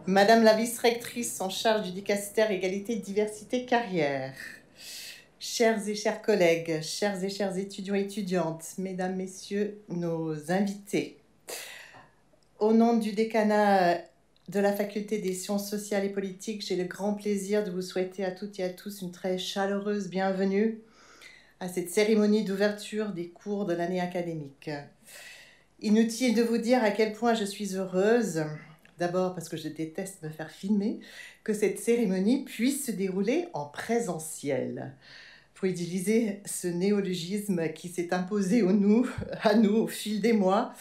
Madame la vice-rectrice en charge du dicastère Égalité, Diversité, Carrière. Chers et chers collègues, chers et chers étudiants et étudiantes, mesdames, messieurs, nos invités. Au nom du décanat de la Faculté des sciences sociales et politiques, j'ai le grand plaisir de vous souhaiter à toutes et à tous une très chaleureuse bienvenue à cette cérémonie d'ouverture des cours de l'année académique. Inutile de vous dire à quel point je suis heureuse, d'abord parce que je déteste me faire filmer, que cette cérémonie puisse se dérouler en présentiel. Pour utiliser ce néologisme qui s'est imposé à nous au fil des mois,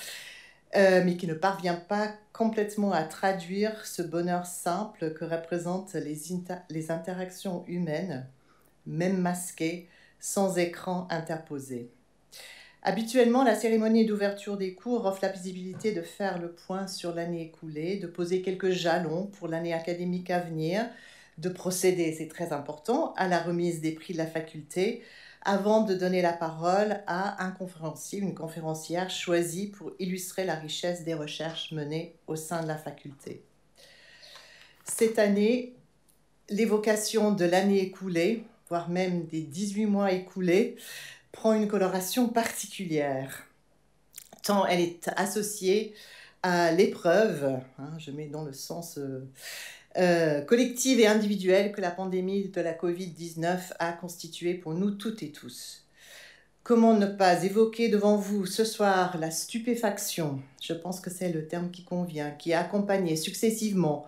mais qui ne parvient pas complètement à traduire ce bonheur simple que représentent les interactions humaines, même masquées, sans écran interposé. Habituellement, la cérémonie d'ouverture des cours offre la possibilité de faire le point sur l'année écoulée, de poser quelques jalons pour l'année académique à venir, de procéder, c'est très important, à la remise des prix de la faculté, avant de donner la parole à un conférencier, une conférencière choisie pour illustrer la richesse des recherches menées au sein de la faculté. Cette année, l'évocation de l'année écoulée, voire même des 18 mois écoulés, prend une coloration particulière, tant elle est associée à l'épreuve, je mets dans le sens collective et individuelle que la pandémie de la Covid-19 a constituée pour nous toutes et tous. Comment ne pas évoquer devant vous ce soir la stupéfaction, je pense que c'est le terme qui convient, qui a accompagné successivement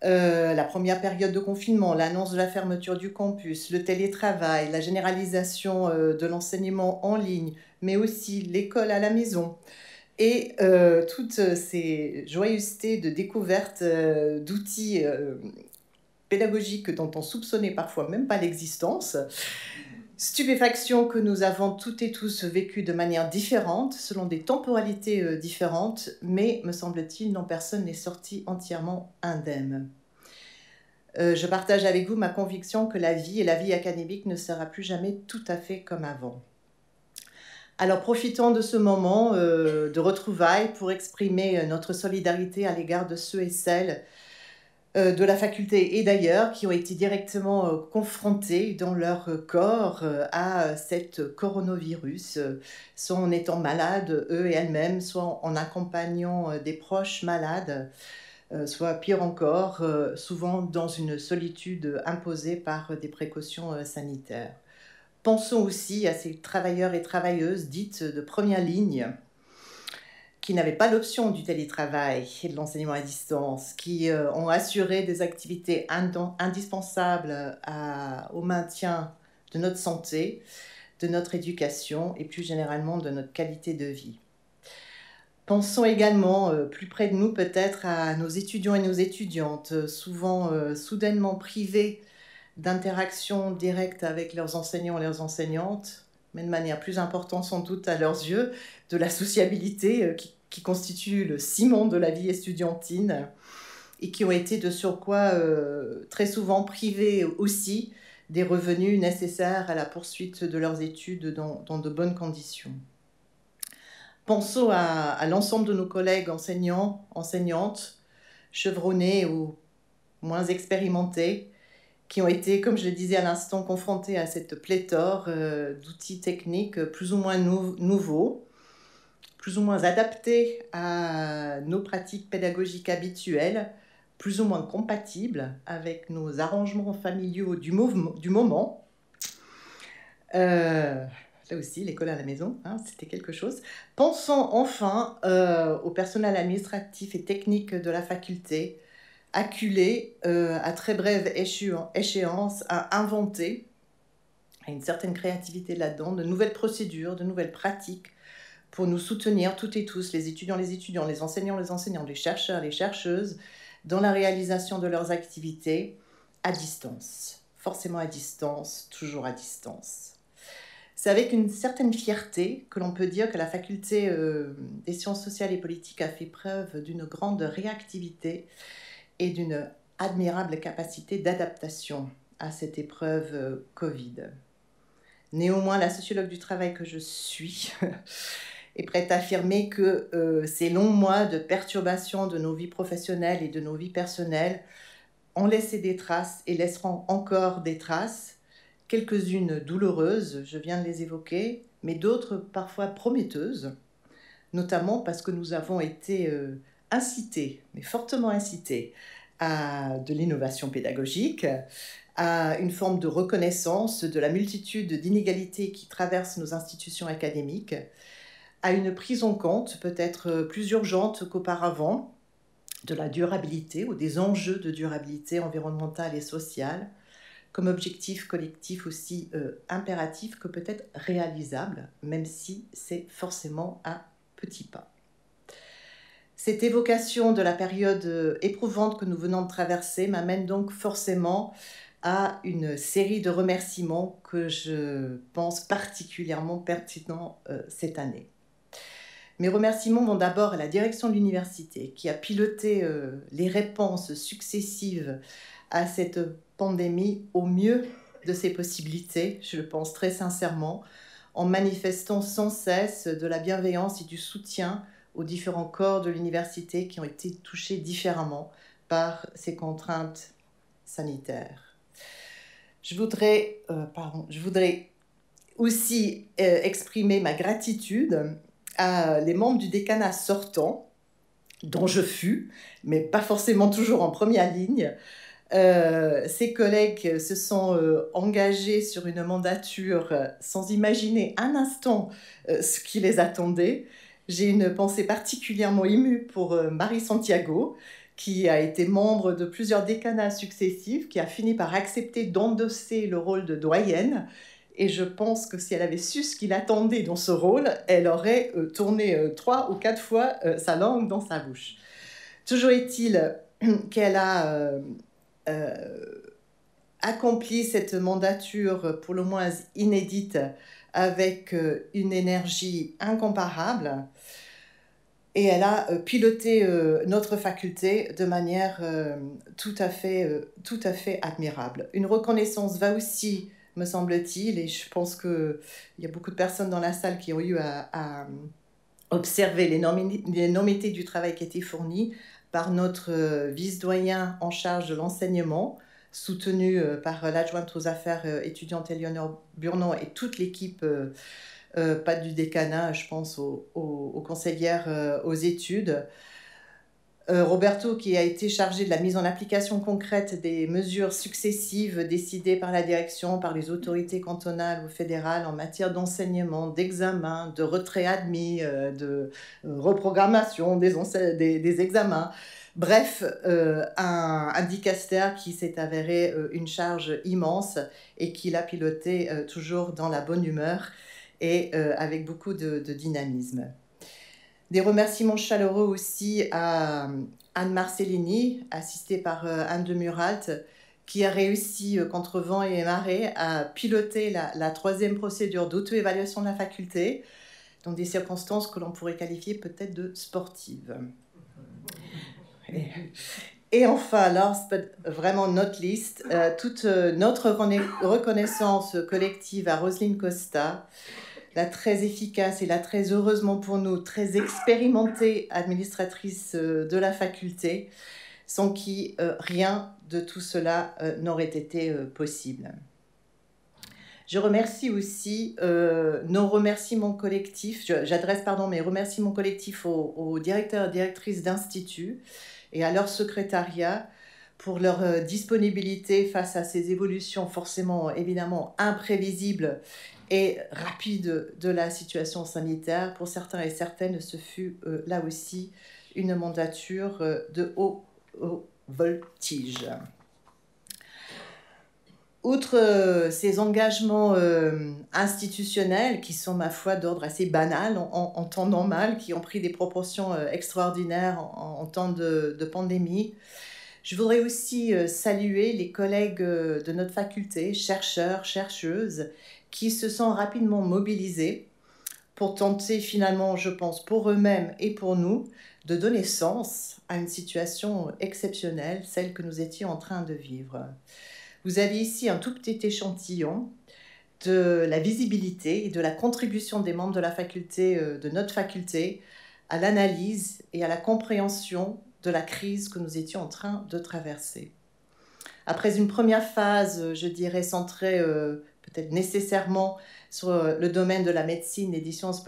la première période de confinement, l'annonce de la fermeture du campus, le télétravail, la généralisation de l'enseignement en ligne, mais aussi l'école à la maison, et toutes ces joyeusetés de découverte d'outils pédagogiques dont on soupçonnait parfois même pas l'existence. Stupéfaction que nous avons toutes et tous vécues de manière différente, selon des temporalités différentes, mais, me semble-t-il, dont personne n'est sorti entièrement indemne. Je partage avec vous ma conviction que la vie et la vie académique ne sera plus jamais tout à fait comme avant. Alors profitons de ce moment de retrouvailles pour exprimer notre solidarité à l'égard de ceux et celles de la faculté et d'ailleurs qui ont été directement confrontés dans leur corps à cette coronavirus, soit en étant malades eux et elles-mêmes, soit en accompagnant des proches malades, soit pire encore, souvent dans une solitude imposée par des précautions sanitaires. Pensons aussi à ces travailleurs et travailleuses dites de première ligne, qui n'avaient pas l'option du télétravail et de l'enseignement à distance, qui ont assuré des activités indispensables au maintien de notre santé, de notre éducation et plus généralement de notre qualité de vie. Pensons également, plus près de nous peut-être, à nos étudiants et nos étudiantes, souvent soudainement privés d'interactions directes avec leurs enseignants et leurs enseignantes, mais de manière plus importante sans doute à leurs yeux, de la sociabilité qui constitue le ciment de la vie estudiantine et qui ont été de surcroît très souvent privés aussi des revenus nécessaires à la poursuite de leurs études dans de bonnes conditions. Pensons à l'ensemble de nos collègues enseignants, enseignantes, chevronnés ou moins expérimentés, qui ont été, comme je le disais à l'instant, confrontés à cette pléthore d'outils techniques plus ou moins nouveaux, plus ou moins adaptés à nos pratiques pédagogiques habituelles, plus ou moins compatibles avec nos arrangements familiaux du moment. Là aussi, l'école à la maison, c'était quelque chose. Pensons enfin au personnel administratif et technique de la faculté, acculé à très brève échéance à inventer, à une certaine créativité là-dedans, de nouvelles procédures, de nouvelles pratiques pour nous soutenir toutes et tous, les étudiants, les enseignants, les chercheurs, les chercheuses, dans la réalisation de leurs activités à distance. Forcément à distance, toujours à distance. C'est avec une certaine fierté que l'on peut dire que la faculté des sciences sociales et politiques a fait preuve d'une grande réactivité et d'une admirable capacité d'adaptation à cette épreuve Covid. Néanmoins, la sociologue du travail que je suis est prête à affirmer que ces longs mois de perturbation de nos vies professionnelles et de nos vies personnelles ont laissé des traces et laisseront encore des traces, quelques-unes douloureuses, je viens de les évoquer, mais d'autres parfois prometteuses, notamment parce que nous avons été incités, mais fortement incités, à de l'innovation pédagogique, à une forme de reconnaissance de la multitude d'inégalités qui traversent nos institutions académiques, à une prise en compte peut-être plus urgente qu'auparavant de la durabilité ou des enjeux de durabilité environnementale et sociale, comme objectif collectif aussi impératif que peut-être réalisable, même si c'est forcément un petit pas. Cette évocation de la période éprouvante que nous venons de traverser m'amène donc forcément à une série de remerciements que je pense particulièrement pertinents cette année. Mes remerciements vont d'abord à la direction de l'université qui a piloté les réponses successives à cette pandémie au mieux de ses possibilités, je le pense très sincèrement, en manifestant sans cesse de la bienveillance et du soutien aux différents corps de l'université qui ont été touchés différemment par ces contraintes sanitaires. Je voudrais aussi exprimer ma gratitude à les membres du décanat sortant, dont je fus, mais pas forcément toujours en première ligne. Ces collègues se sont engagés sur une mandature sans imaginer un instant ce qui les attendait. J'ai une pensée particulièrement émue pour Marie Santiago, qui a été membre de plusieurs décanats successifs, qui a fini par accepter d'endosser le rôle de doyenne. Et je pense que si elle avait su ce qu'il attendait dans ce rôle, elle aurait tourné 3 ou 4 fois sa langue dans sa bouche. Toujours est-il qu'elle a accompli cette mandature pour le moins inédite avec une énergie incomparable. Et elle a piloté notre faculté de manière tout à fait admirable. Une reconnaissance va aussi, me semble-t-il, et je pense qu'il y a beaucoup de personnes dans la salle qui ont eu à observer l'énormité du travail qui a été fourni par notre vice-doyen en charge de l'enseignement, soutenu par l'adjointe aux affaires étudiantes Éléonore Burnon et toute l'équipe pas du décanat, je pense aux conseillères aux études. Roberto, qui a été chargé de la mise en application concrète des mesures successives décidées par la direction, par les autorités cantonales ou fédérales en matière d'enseignement, d'examen, de retrait admis, de reprogrammation des examens. Bref, un dicaster qui s'est avéré une charge immense et qui l'a piloté toujours dans la bonne humeur et avec beaucoup de dynamisme. Des remerciements chaleureux aussi à Anne Marcellini, assistée par Anne de Muralt, qui a réussi, contre vent et marée, à piloter la 3e procédure d'auto-évaluation de la faculté, dans des circonstances que l'on pourrait qualifier peut-être de sportives. Et enfin, last but vraiment not least, toute notre reconnaissance collective à Roselyne Costa, la très efficace et la très heureusement pour nous, très expérimentée administratrice de la faculté, sans qui rien de tout cela n'aurait été possible. Je remercie aussi nos remerciements collectifs, j'adresse mes remerciements collectifs aux directeurs et directrices d'instituts et à leur secrétariat pour leur disponibilité face à ces évolutions forcément, évidemment, imprévisibles et rapides de la situation sanitaire. Pour certains et certaines, ce fut là aussi une mandature de haut voltige. Outre ces engagements institutionnels qui sont, ma foi, d'ordre assez banal en temps normal, qui ont pris des proportions extraordinaires en temps de pandémie, je voudrais aussi saluer les collègues de notre faculté, chercheurs, chercheuses, qui se sont rapidement mobilisés pour tenter finalement, je pense, pour eux-mêmes et pour nous, de donner sens à une situation exceptionnelle, celle que nous étions en train de vivre. Vous avez ici un tout petit échantillon de la visibilité et de la contribution des membres de la faculté, de notre faculté, à l'analyse et à la compréhension de la crise que nous étions en train de traverser. Après une première phase, je dirais, centrée peut-être nécessairement sur le domaine de la médecine et des sciences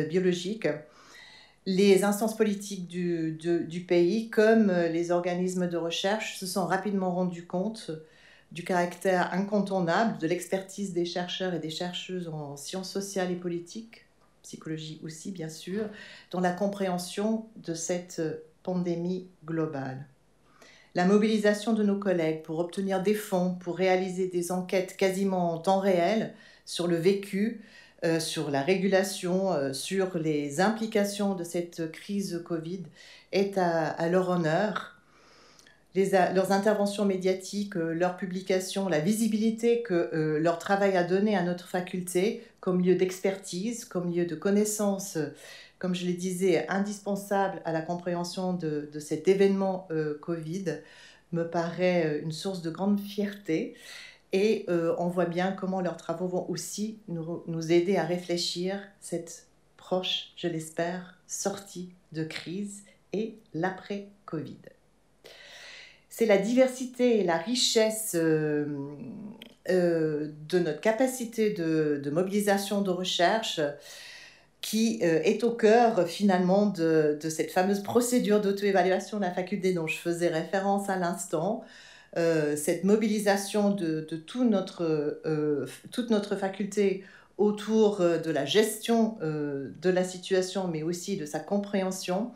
biologiques, les instances politiques du pays, comme les organismes de recherche, se sont rapidement rendus compte du caractère incontournable de l'expertise des chercheurs et des chercheuses en sciences sociales et politiques, psychologie aussi bien sûr, dans la compréhension de cette pandémie globale. La mobilisation de nos collègues pour obtenir des fonds, pour réaliser des enquêtes quasiment en temps réel sur le vécu, sur la régulation, sur les implications de cette crise Covid est à leur honneur. Leurs interventions médiatiques, leurs publications, la visibilité que leur travail a donné à notre faculté comme lieu d'expertise, comme lieu de connaissance, comme je le disais, indispensable à la compréhension de cet événement Covid, me paraît une source de grande fierté. Et on voit bien comment leurs travaux vont aussi nous aider à réfléchir cette proche, je l'espère, sortie de crise et l'après-Covid. C'est la diversité et la richesse de notre capacité de mobilisation de recherche qui est au cœur finalement de cette fameuse procédure d'auto-évaluation de la faculté dont je faisais référence à l'instant. Cette mobilisation de toute notre faculté autour de la gestion de la situation, mais aussi de sa compréhension.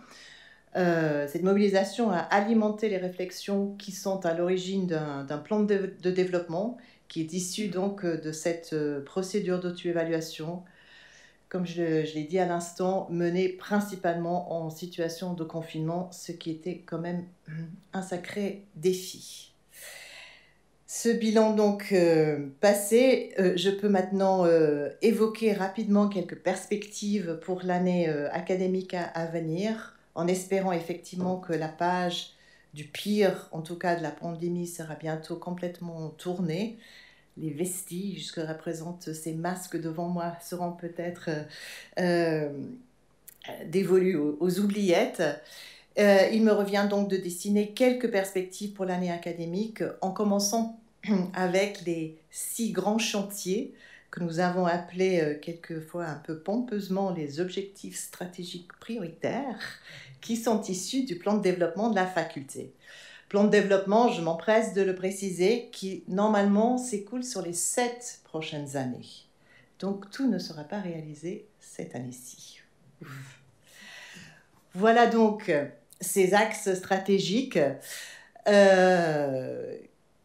Cette mobilisation a alimenté les réflexions qui sont à l'origine d'un plan de développement qui est issu donc de cette procédure d'auto-évaluation, comme je l'ai dit à l'instant, menée principalement en situation de confinement, ce qui était quand même un sacré défi. Ce bilan donc passé, je peux maintenant évoquer rapidement quelques perspectives pour l'année académique à venir, en espérant effectivement que la page du pire, en tout cas de la pandémie, sera bientôt complètement tournée. Les vestiges que représentent ces masques devant moi seront peut-être dévolus aux oubliettes. Il me revient donc de dessiner quelques perspectives pour l'année académique, en commençant avec les 6 grands chantiers que nous avons appelés quelquefois un peu pompeusement les objectifs stratégiques prioritaires, qui sont issus du plan de développement de la faculté. Plan de développement, je m'empresse de le préciser, qui normalement s'écoule sur les 7 prochaines années. Donc tout ne sera pas réalisé cette année-ci. Voilà donc ces axes stratégiques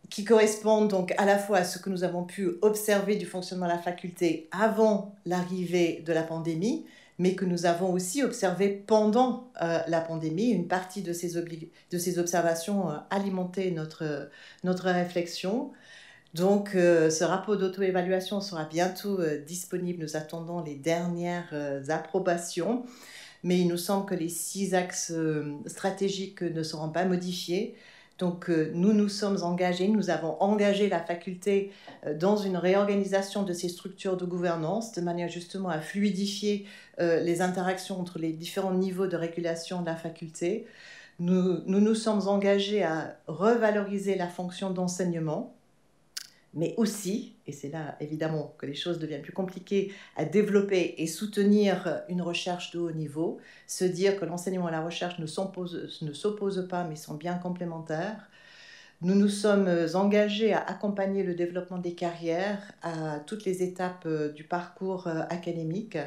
qui correspondent donc à la fois à ce que nous avons pu observer du fonctionnement de la faculté avant l'arrivée de la pandémie, mais que nous avons aussi observé pendant la pandémie. Une partie de ces observations alimentaient notre réflexion. Donc, ce rapport d'auto-évaluation sera bientôt disponible. Nous attendons les dernières approbations, mais il nous semble que les 6 axes stratégiques ne seront pas modifiés. Donc, nous nous sommes engagés, nous avons engagé la faculté dans une réorganisation de ces structures de gouvernance, de manière justement à fluidifier les interactions entre les différents niveaux de régulation de la faculté. Nous sommes engagés à revaloriser la fonction d'enseignement, mais aussi, et c'est là évidemment que les choses deviennent plus compliquées, à développer et soutenir une recherche de haut niveau, se dire que l'enseignement et la recherche ne s'opposent pas, mais sont bien complémentaires. Nous nous sommes engagés à accompagner le développement des carrières à toutes les étapes du parcours académique,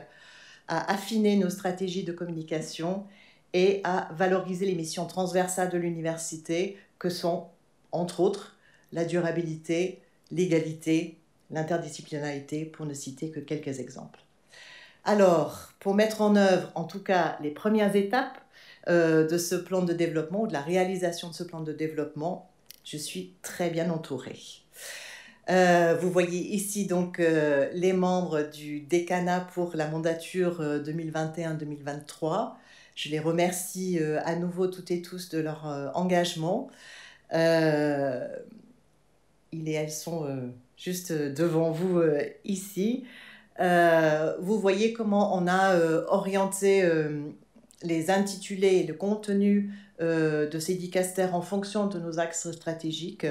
à affiner nos stratégies de communication et à valoriser les missions transversales de l'université que sont, entre autres, la durabilité, l'égalité, l'interdisciplinarité, pour ne citer que quelques exemples. Alors, pour mettre en œuvre, en tout cas, les premières étapes de ce plan de développement, ou de la réalisation de ce plan de développement, je suis très bien entourée. Vous voyez ici donc les membres du décanat pour la mandature 2021-2023. Je les remercie à nouveau toutes et tous de leur engagement. Ils et elles sont, juste devant vous ici. Vous voyez comment on a orienté les intitulés et le contenu de ces dicastères en fonction de nos axes stratégiques.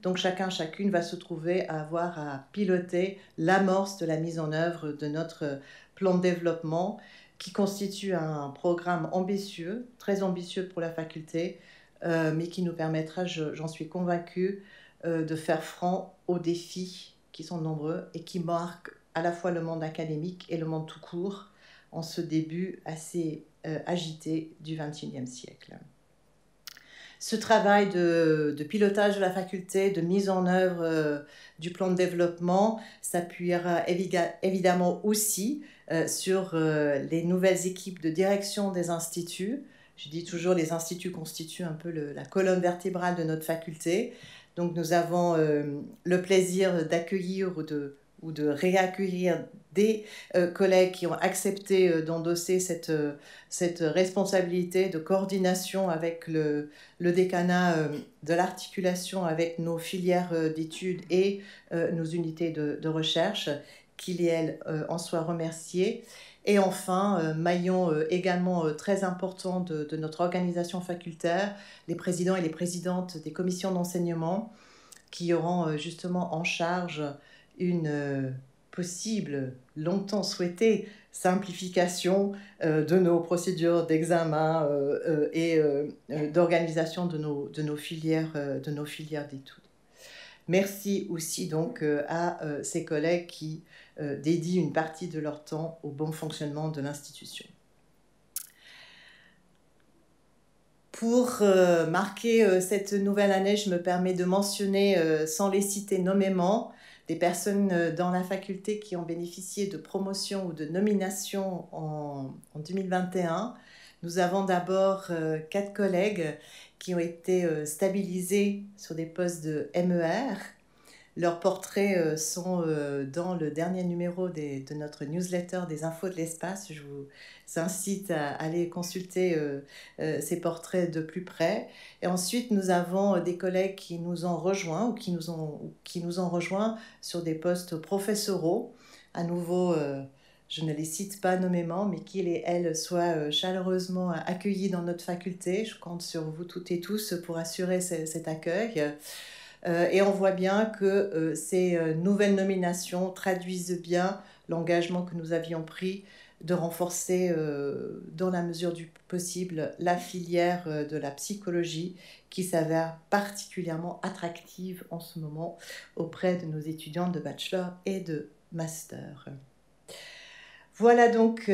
Donc chacune va se trouver à avoir à piloter l'amorce de la mise en œuvre de notre plan de développement qui constitue un programme ambitieux, très ambitieux pour la faculté, mais qui nous permettra, j'en suis convaincue, de faire front aux défis qui sont nombreux et qui marquent à la fois le monde académique et le monde tout court en ce début assez agité du XXIe siècle. Ce travail de pilotage de la faculté, de mise en œuvre du plan de développement s'appuiera évidemment aussi sur les nouvelles équipes de direction des instituts. Je dis toujours, les instituts constituent un peu la colonne vertébrale de notre faculté. Donc nous avons le plaisir d'accueillir ou de réaccueillir des collègues qui ont accepté d'endosser cette responsabilité de coordination avec le décanat de l'articulation avec nos filières d'études et nos unités de recherche, qu'il et elle en soient remerciés. Et enfin, maillon également très important de notre organisation facultaire, les présidents et les présidentes des commissions d'enseignement qui auront justement en charge une possible, longtemps souhaitée, simplification de nos procédures d'examen et d'organisation de nos filières d'études. Merci aussi donc à ces collègues qui dédient une partie de leur temps au bon fonctionnement de l'institution. Pour marquer cette nouvelle année, je me permets de mentionner, sans les citer nommément, des personnes dans la faculté qui ont bénéficié de promotion ou de nomination en 2021. Nous avons d'abord 4 collègues qui ont été stabilisés sur des postes de MER. Leurs portraits sont dans le dernier numéro de notre newsletter des infos de l'espace. Je vous incite à aller consulter ces portraits de plus près. Et ensuite, nous avons des collègues qui nous ont rejoints ou qui nous ont rejoints sur des postes professoraux. À nouveau, je ne les cite pas nommément, mais qu'ils et elles soient chaleureusement accueillis dans notre faculté. Je compte sur vous toutes et tous pour assurer cet accueil. Et on voit bien que ces nouvelles nominations traduisent bien l'engagement que nous avions pris de renforcer, dans la mesure du possible, la filière de la psychologie qui s'avère particulièrement attractive en ce moment auprès de nos étudiants de bachelor et de master. Voilà donc,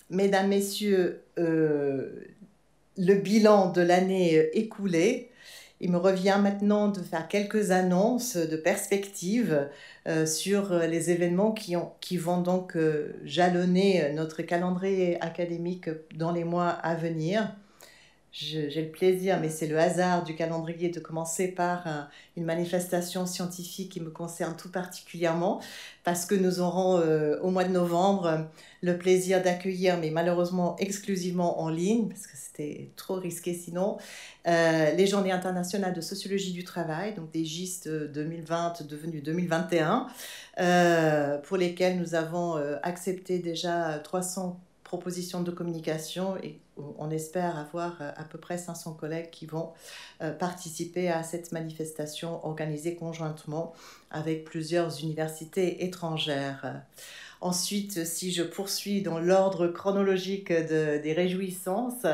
mesdames, messieurs, le bilan de l'année écoulée. Il me revient maintenant de faire quelques annonces de perspectives sur les événements qui vont donc jalonner notre calendrier académique dans les mois à venir. J'ai le plaisir, mais c'est le hasard du calendrier, de commencer par une manifestation scientifique qui me concerne tout particulièrement, parce que nous aurons au mois de novembre le plaisir d'accueillir, mais malheureusement exclusivement en ligne, parce que c'était trop risqué sinon, les Journées internationales de sociologie du travail, donc des GIST 2020 devenus 2021, pour lesquels nous avons accepté déjà 300 propositions de communication et on espère avoir à peu près 500 collègues qui vont participer à cette manifestation organisée conjointement avec plusieurs universités étrangères. Ensuite, si je poursuis dans l'ordre chronologique des réjouissances,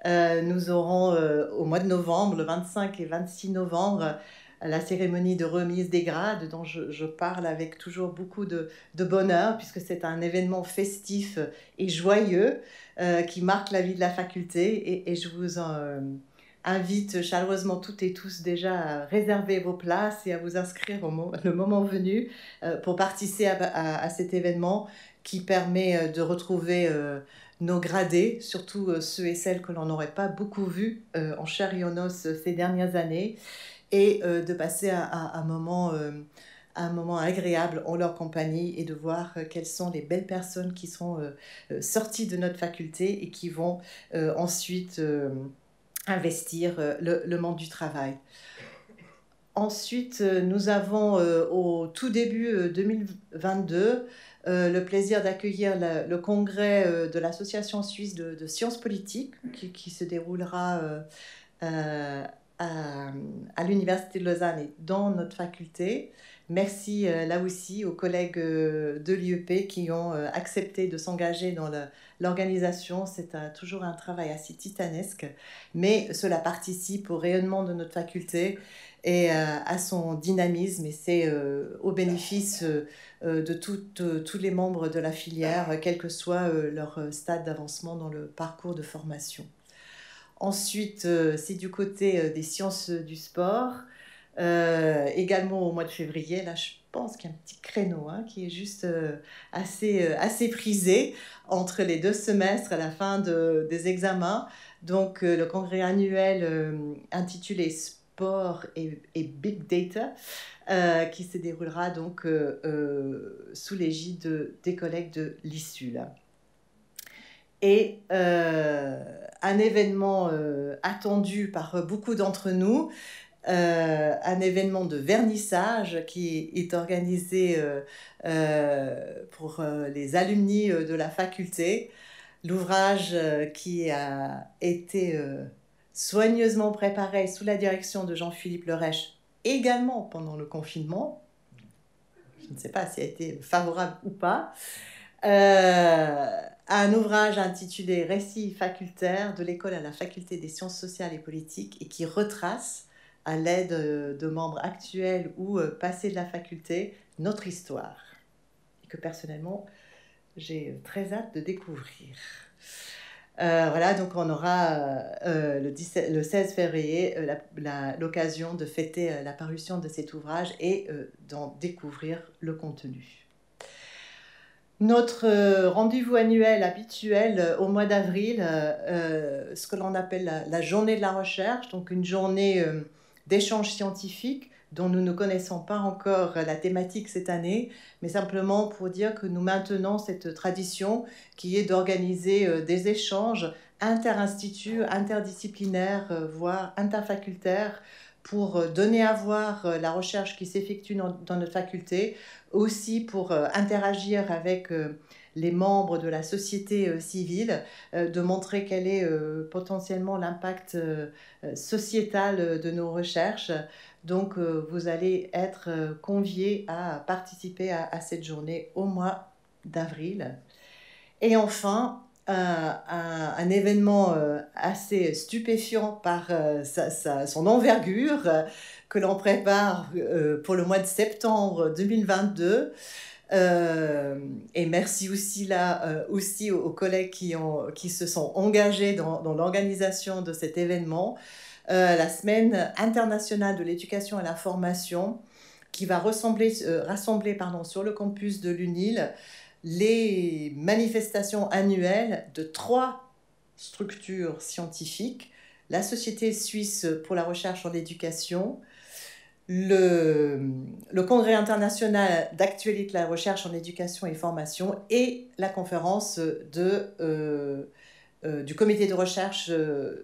nous aurons au mois de novembre, le 25 et 26 novembre, la cérémonie de remise des grades dont je parle avec toujours beaucoup de bonheur, puisque c'est un événement festif et joyeux qui marque la vie de la faculté. Et je vous invite chaleureusement toutes et tous déjà à réserver vos places et à vous inscrire le moment venu pour participer à cet événement qui permet de retrouver nos gradés, surtout ceux et celles que l'on n'aurait pas beaucoup vus en chair et en os ces dernières années, et de passer un moment agréable en leur compagnie et de voir quelles sont les belles personnes qui sont sorties de notre faculté et qui vont ensuite investir le monde du travail. Ensuite, nous avons au tout début 2022 le plaisir d'accueillir le congrès de l'Association suisse de sciences politiques qui se déroulera à, à l'Université de Lausanne et dans notre faculté. Merci là aussi aux collègues de l'IEP qui ont accepté de s'engager dans l'organisation. C'est toujours un travail assez titanesque, mais cela participe au rayonnement de notre faculté et à son dynamisme, et c'est au bénéfice de tous les membres de la filière, quel que soit leur stade d'avancement dans le parcours de formation. Ensuite, c'est du côté des sciences du sport. Également au mois de février, là je pense qu'il y a un petit créneau qui est juste assez prisé entre les 2 semestres à la fin des examens. Donc le congrès annuel intitulé Sport et Big Data qui se déroulera donc sous l'égide des collègues de l'ISUL. Et un événement attendu par beaucoup d'entre nous, un événement de vernissage qui est organisé pour les alumni de la faculté. L'ouvrage qui a été soigneusement préparé sous la direction de Jean-Philippe Lerèche, également pendant le confinement. Je ne sais pas si a été favorable ou pas. Un ouvrage intitulé « Récits facultaires de l'école à la faculté des sciences sociales et politiques » et qui retrace, à l'aide de membres actuels ou passés de la faculté, notre histoire. Et que personnellement, j'ai très hâte de découvrir. Voilà, donc on aura le 16 février l'occasion de fêter la parution de cet ouvrage et d'en découvrir le contenu. Notre rendez-vous annuel habituel au mois d'avril, ce que l'on appelle la journée de la recherche, donc une journée d'échange scientifique dont nous ne connaissons pas encore la thématique cette année, mais simplement pour dire que nous maintenons cette tradition qui est d'organiser des échanges interinstituts, interdisciplinaires, voire interfacultaires, pour donner à voir la recherche qui s'effectue dans notre faculté, aussi pour interagir avec les membres de la société civile, de montrer quel est potentiellement l'impact sociétal de nos recherches. Donc vous allez être conviés à participer à cette journée au mois d'avril. Et enfin, un événement assez stupéfiant par son envergure que l'on prépare pour le mois de septembre 2022. Et merci aussi aussi aux collègues qui se sont engagés dans l'organisation de cet événement. La Semaine internationale de l'éducation et la formation qui va rassembler sur le campus de l'UNIL les manifestations annuelles de 3 structures scientifiques, la Société suisse pour la recherche en éducation, le Congrès international d'actualité de la recherche en éducation et formation et la conférence du comité de recherche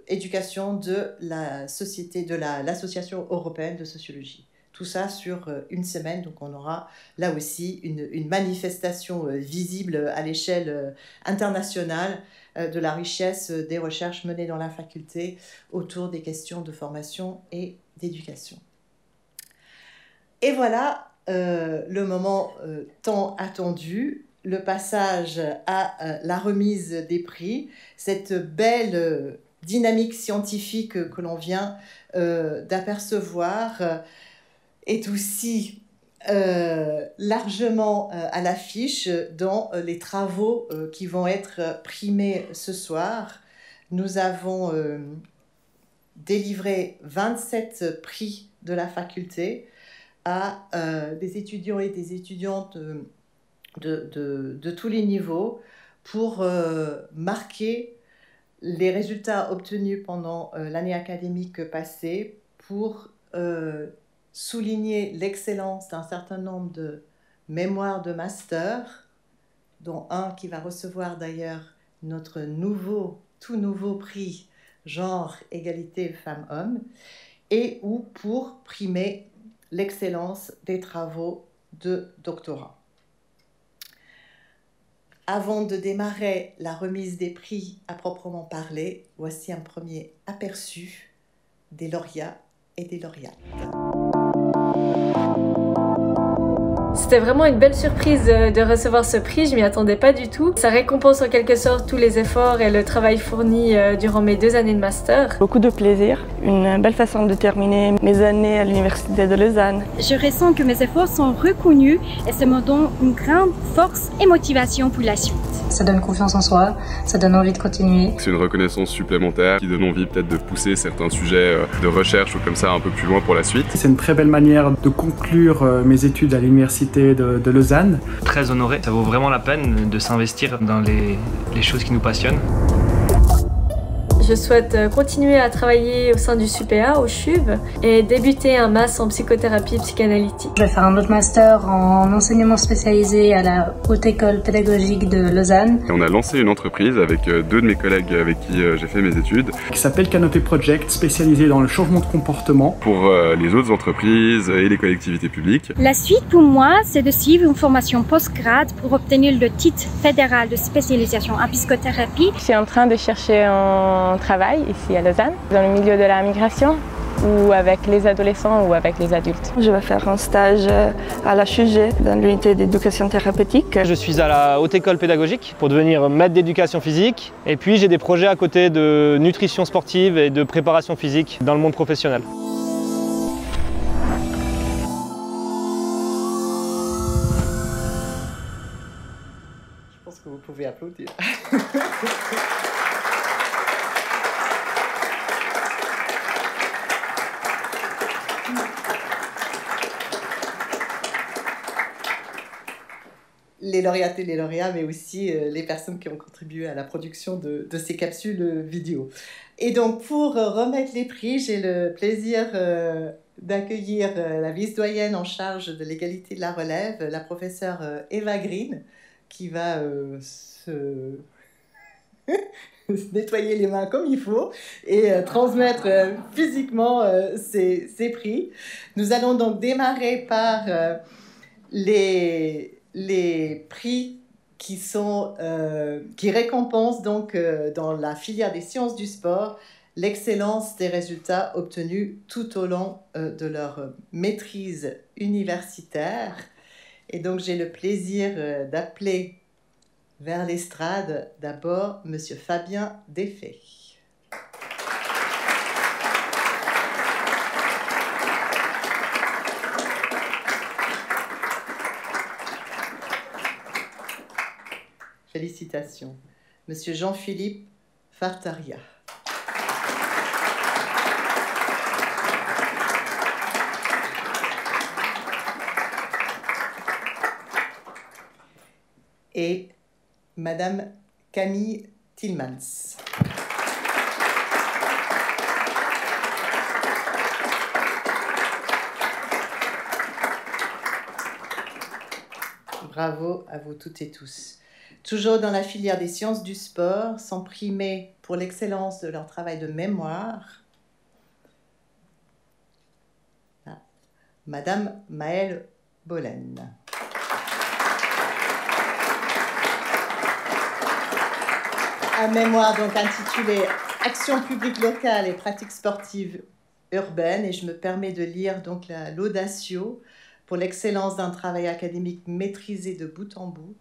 éducation de l'Association européenne de sociologie. Tout ça sur une semaine, donc on aura là aussi une manifestation visible à l'échelle internationale de la richesse des recherches menées dans la faculté autour des questions de formation et d'éducation. Et voilà le moment tant attendu, le passage à la remise des prix, cette belle dynamique scientifique que l'on vient d'apercevoir est aussi largement à l'affiche dans les travaux qui vont être primés ce soir. Nous avons délivré 27 prix de la faculté à des étudiants et des étudiantes de tous les niveaux pour marquer les résultats obtenus pendant l'année académique passée, pour souligner l'excellence d'un certain nombre de mémoires de master, dont un qui va recevoir d'ailleurs notre tout nouveau prix genre égalité femmes-hommes, et ou pour primer l'excellence des travaux de doctorat. Avant de démarrer la remise des prix à proprement parler, voici un premier aperçu des lauréats et des lauréates. C'était vraiment une belle surprise de recevoir ce prix, je m'y attendais pas du tout. Ça récompense en quelque sorte tous les efforts et le travail fourni durant mes 2 années de master. Beaucoup de plaisir, une belle façon de terminer mes années à l'Université de Lausanne. Je ressens que mes efforts sont reconnus et ça me donne une grande force et motivation pour la suite. Ça donne confiance en soi, ça donne envie de continuer. C'est une reconnaissance supplémentaire qui donne envie peut-être de pousser certains sujets de recherche ou comme ça un peu plus loin pour la suite. C'est une très belle manière de conclure mes études à l'Université de Lausanne. Très honoré, ça vaut vraiment la peine de s'investir dans les choses qui nous passionnent. Je souhaite continuer à travailler au sein du SUPEA, au CHUV, et débuter un master en psychothérapie psychanalytique. Je vais faire un autre master en enseignement spécialisé à la Haute École Pédagogique de Lausanne. Et on a lancé une entreprise avec 2 de mes collègues avec qui j'ai fait mes études. Qui s'appelle Canopé Project, spécialisé dans le changement de comportement. Pour les autres entreprises et les collectivités publiques. La suite pour moi, c'est de suivre une formation post-grad pour obtenir le titre fédéral de spécialisation en psychothérapie. Je suis en train de chercher un travail ici à Lausanne, dans le milieu de la migration, ou avec les adolescents ou avec les adultes. Je vais faire un stage à la HUG, dans l'unité d'éducation thérapeutique. Je suis à la Haute École Pédagogique pour devenir maître d'éducation physique. Et puis j'ai des projets à côté de nutrition sportive et de préparation physique dans le monde professionnel. Je pense que vous pouvez applaudir. Les lauréates et les lauréats, mais aussi les personnes qui ont contribué à la production de ces capsules vidéo. Et donc, pour remettre les prix, j'ai le plaisir d'accueillir la vice-doyenne en charge de l'égalité de la relève, la professeure Eva Green, qui va se nettoyer les mains comme il faut et transmettre physiquement ces prix. Nous allons donc démarrer par les prix qui récompensent donc dans la filière des sciences du sport l'excellence des résultats obtenus tout au long de leur maîtrise universitaire. Et donc j'ai le plaisir d'appeler vers l'estrade d'abord Monsieur Fabien Desfaits. Félicitations. Monsieur Jean-Philippe Fartaria. Et Madame Camille Tillmans. Bravo à vous toutes et tous. Toujours dans la filière des sciences du sport, sont primés pour l'excellence de leur travail de mémoire Madame Maëlle Bollen. Un mémoire donc intitulé Action publique locale et pratiques sportives urbaines, et je me permets de lire donc l'audatio pour l'excellence d'un travail académique maîtrisé de bout en bout,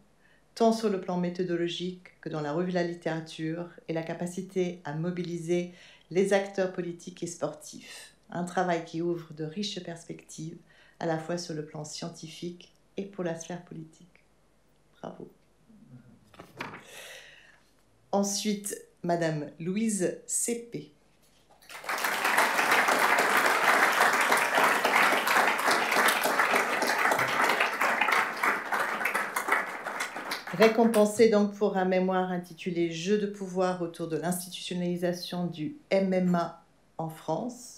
tant sur le plan méthodologique que dans la revue de la littérature, et la capacité à mobiliser les acteurs politiques et sportifs. Un travail qui ouvre de riches perspectives, à la fois sur le plan scientifique et pour la sphère politique. Bravo. Ensuite, Madame Louise Cépé. Récompensée donc pour un mémoire intitulé « Jeux de pouvoir autour de l'institutionnalisation du MMA en France ».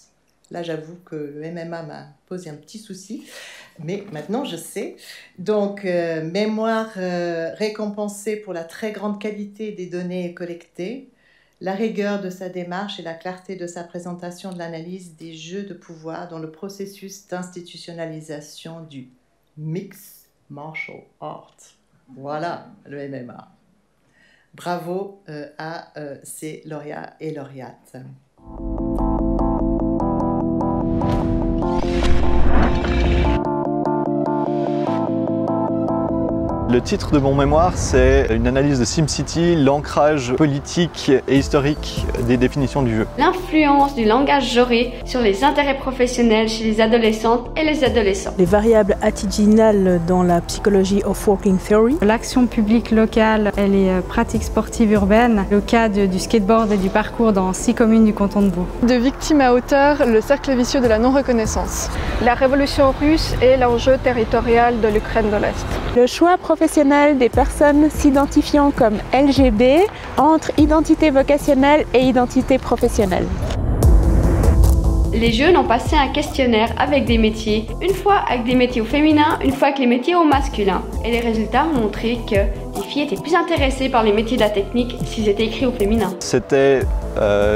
Là, j'avoue que le MMA m'a posé un petit souci, mais maintenant je sais. Donc, mémoire récompensée pour la très grande qualité des données collectées, la rigueur de sa démarche et la clarté de sa présentation de l'analyse des jeux de pouvoir dans le processus d'institutionnalisation du Mixed Martial Art. Voilà, le MMA. Bravo à ces lauréats et lauréates. Le titre de mon mémoire, c'est une analyse de SimCity, l'ancrage politique et historique des définitions du jeu. L'influence du langage genré sur les intérêts professionnels chez les adolescentes et les adolescents. Les variables attitudinales dans la psychologie of working theory. L'action publique locale et les pratiques sportives urbaines. Le cas du skateboard et du parcours dans 6 communes du canton de Vaud. De victime à auteur, le cercle vicieux de la non-reconnaissance. La révolution russe et l'enjeu territorial de l'Ukraine de l'Est. Le choix professionnel des personnes s'identifiant comme LGB entre identité vocationnelle et identité professionnelle. Les jeunes ont passé un questionnaire avec des métiers, une fois avec des métiers au féminin, une fois avec les métiers au masculin. Et les résultats ont montré que les filles étaient plus intéressées par les métiers de la technique s'ils étaient écrits au féminin. C'était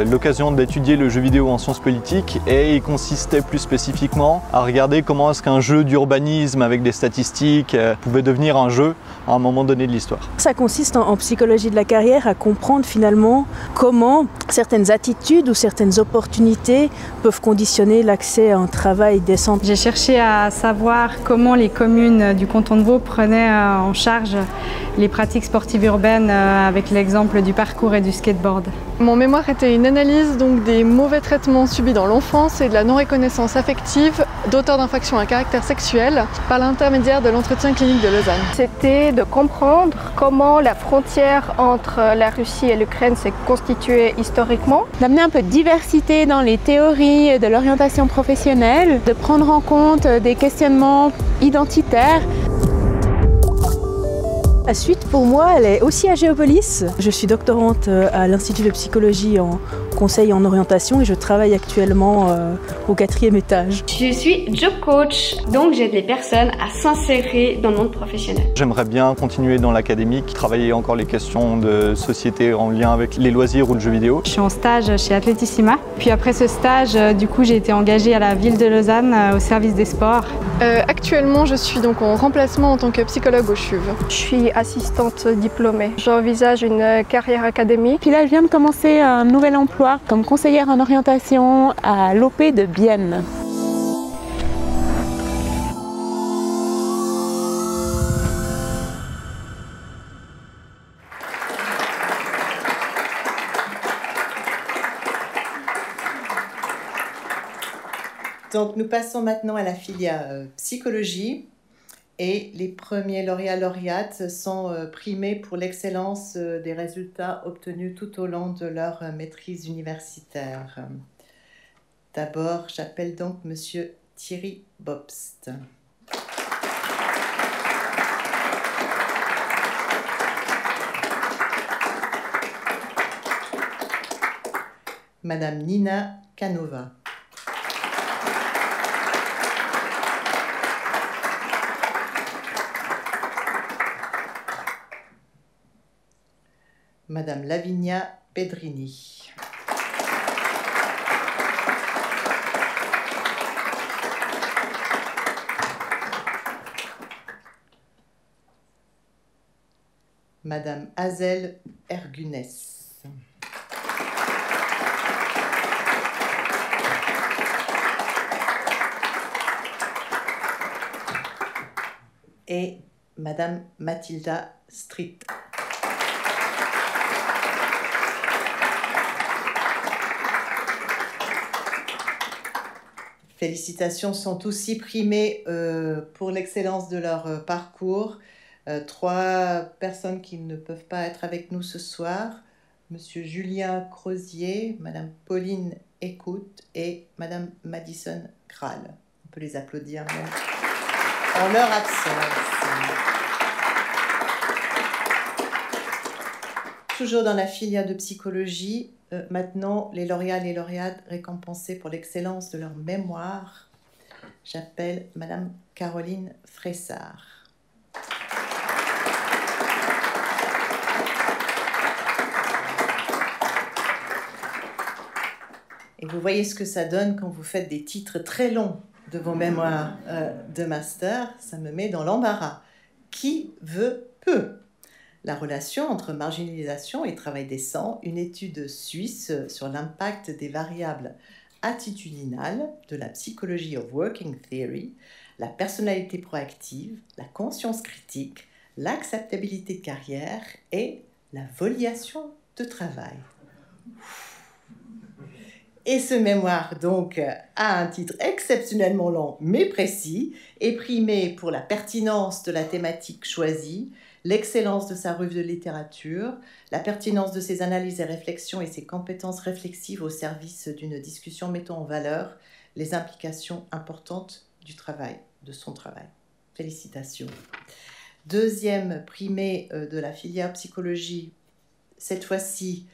l'occasion d'étudier le jeu vidéo en sciences politiques et il consistait plus spécifiquement à regarder comment est-ce qu'un jeu d'urbanisme avec des statistiques pouvait devenir un jeu à un moment donné de l'histoire. Ça consiste en psychologie de la carrière à comprendre finalement comment certaines attitudes ou certaines opportunités peuvent conditionner l'accès à un travail décent. J'ai cherché à savoir comment les communes du canton de Vaud prenaient en charge les pratiques sportives urbaines avec l'exemple du parcours et du skateboard. Mon mémoire était une analyse donc des mauvais traitements subis dans l'enfance et de la non-reconnaissance affective d'auteurs d'infractions à caractère sexuel par l'intermédiaire de l'entretien clinique de Lausanne. C'était de comprendre comment la frontière entre la Russie et l'Ukraine s'est constituée historiquement. D'amener un peu de diversité dans les théories de l'orientation professionnelle, de prendre en compte des questionnements identitaires. La suite, pour moi, elle est aussi à Géopolis. Je suis doctorante à l'Institut de psychologie en conseil en orientation et je travaille actuellement au 4e étage. Je suis job coach, donc j'aide les personnes à s'insérer dans le monde professionnel. J'aimerais bien continuer dans l'académique, travailler encore les questions de société en lien avec les loisirs ou le jeu vidéo. Je suis en stage chez Atletissima. Puis après ce stage, du coup, j'ai été engagée à la ville de Lausanne au service des sports. Actuellement, je suis donc en remplacement en tant que psychologue au CHUV. Je suis assistante diplômée. J'envisage une carrière académique. Puis là, je viens de commencer un nouvel emploi comme conseillère en orientation à l'OP de Bienne. Donc nous passons maintenant à la filière psychologie. Et les premiers lauréats-lauréates sont primés pour l'excellence des résultats obtenus tout au long de leur maîtrise universitaire. D'abord, j'appelle donc Monsieur Thierry Bobst. Madame Nina Canova. Madame Lavinia Pedrini. Madame Hazel Ergunes. Et Madame Mathilda Street. Félicitations, sont aussi primés pour l'excellence de leur parcours. 3 personnes qui ne peuvent pas être avec nous ce soir. Monsieur Julien Crozier, Madame Pauline Écoute et Madame Madison Kral. On peut les applaudir même en leur absence. Toujours dans la filière de psychologie, maintenant les lauréats et les lauréates récompensés pour l'excellence de leur mémoire. J'appelle Madame Caroline Fressard. Et vous voyez ce que ça donne quand vous faites des titres très longs de vos mémoires de master, ça me met dans l'embarras. Qui veut peut. La relation entre marginalisation et travail décent, une étude suisse sur l'impact des variables attitudinales de la psychologie of working theory, la personnalité proactive, la conscience critique, l'acceptabilité de carrière et la voliation de travail. Et ce mémoire, donc, a un titre exceptionnellement long mais précis, et primé pour la pertinence de la thématique choisie, l'excellence de sa revue de littérature, la pertinence de ses analyses et réflexions et ses compétences réflexives au service d'une discussion mettant en valeur les implications importantes du travail, de son travail. Félicitations. Deuxième primé de la filière psychologie, cette fois-ci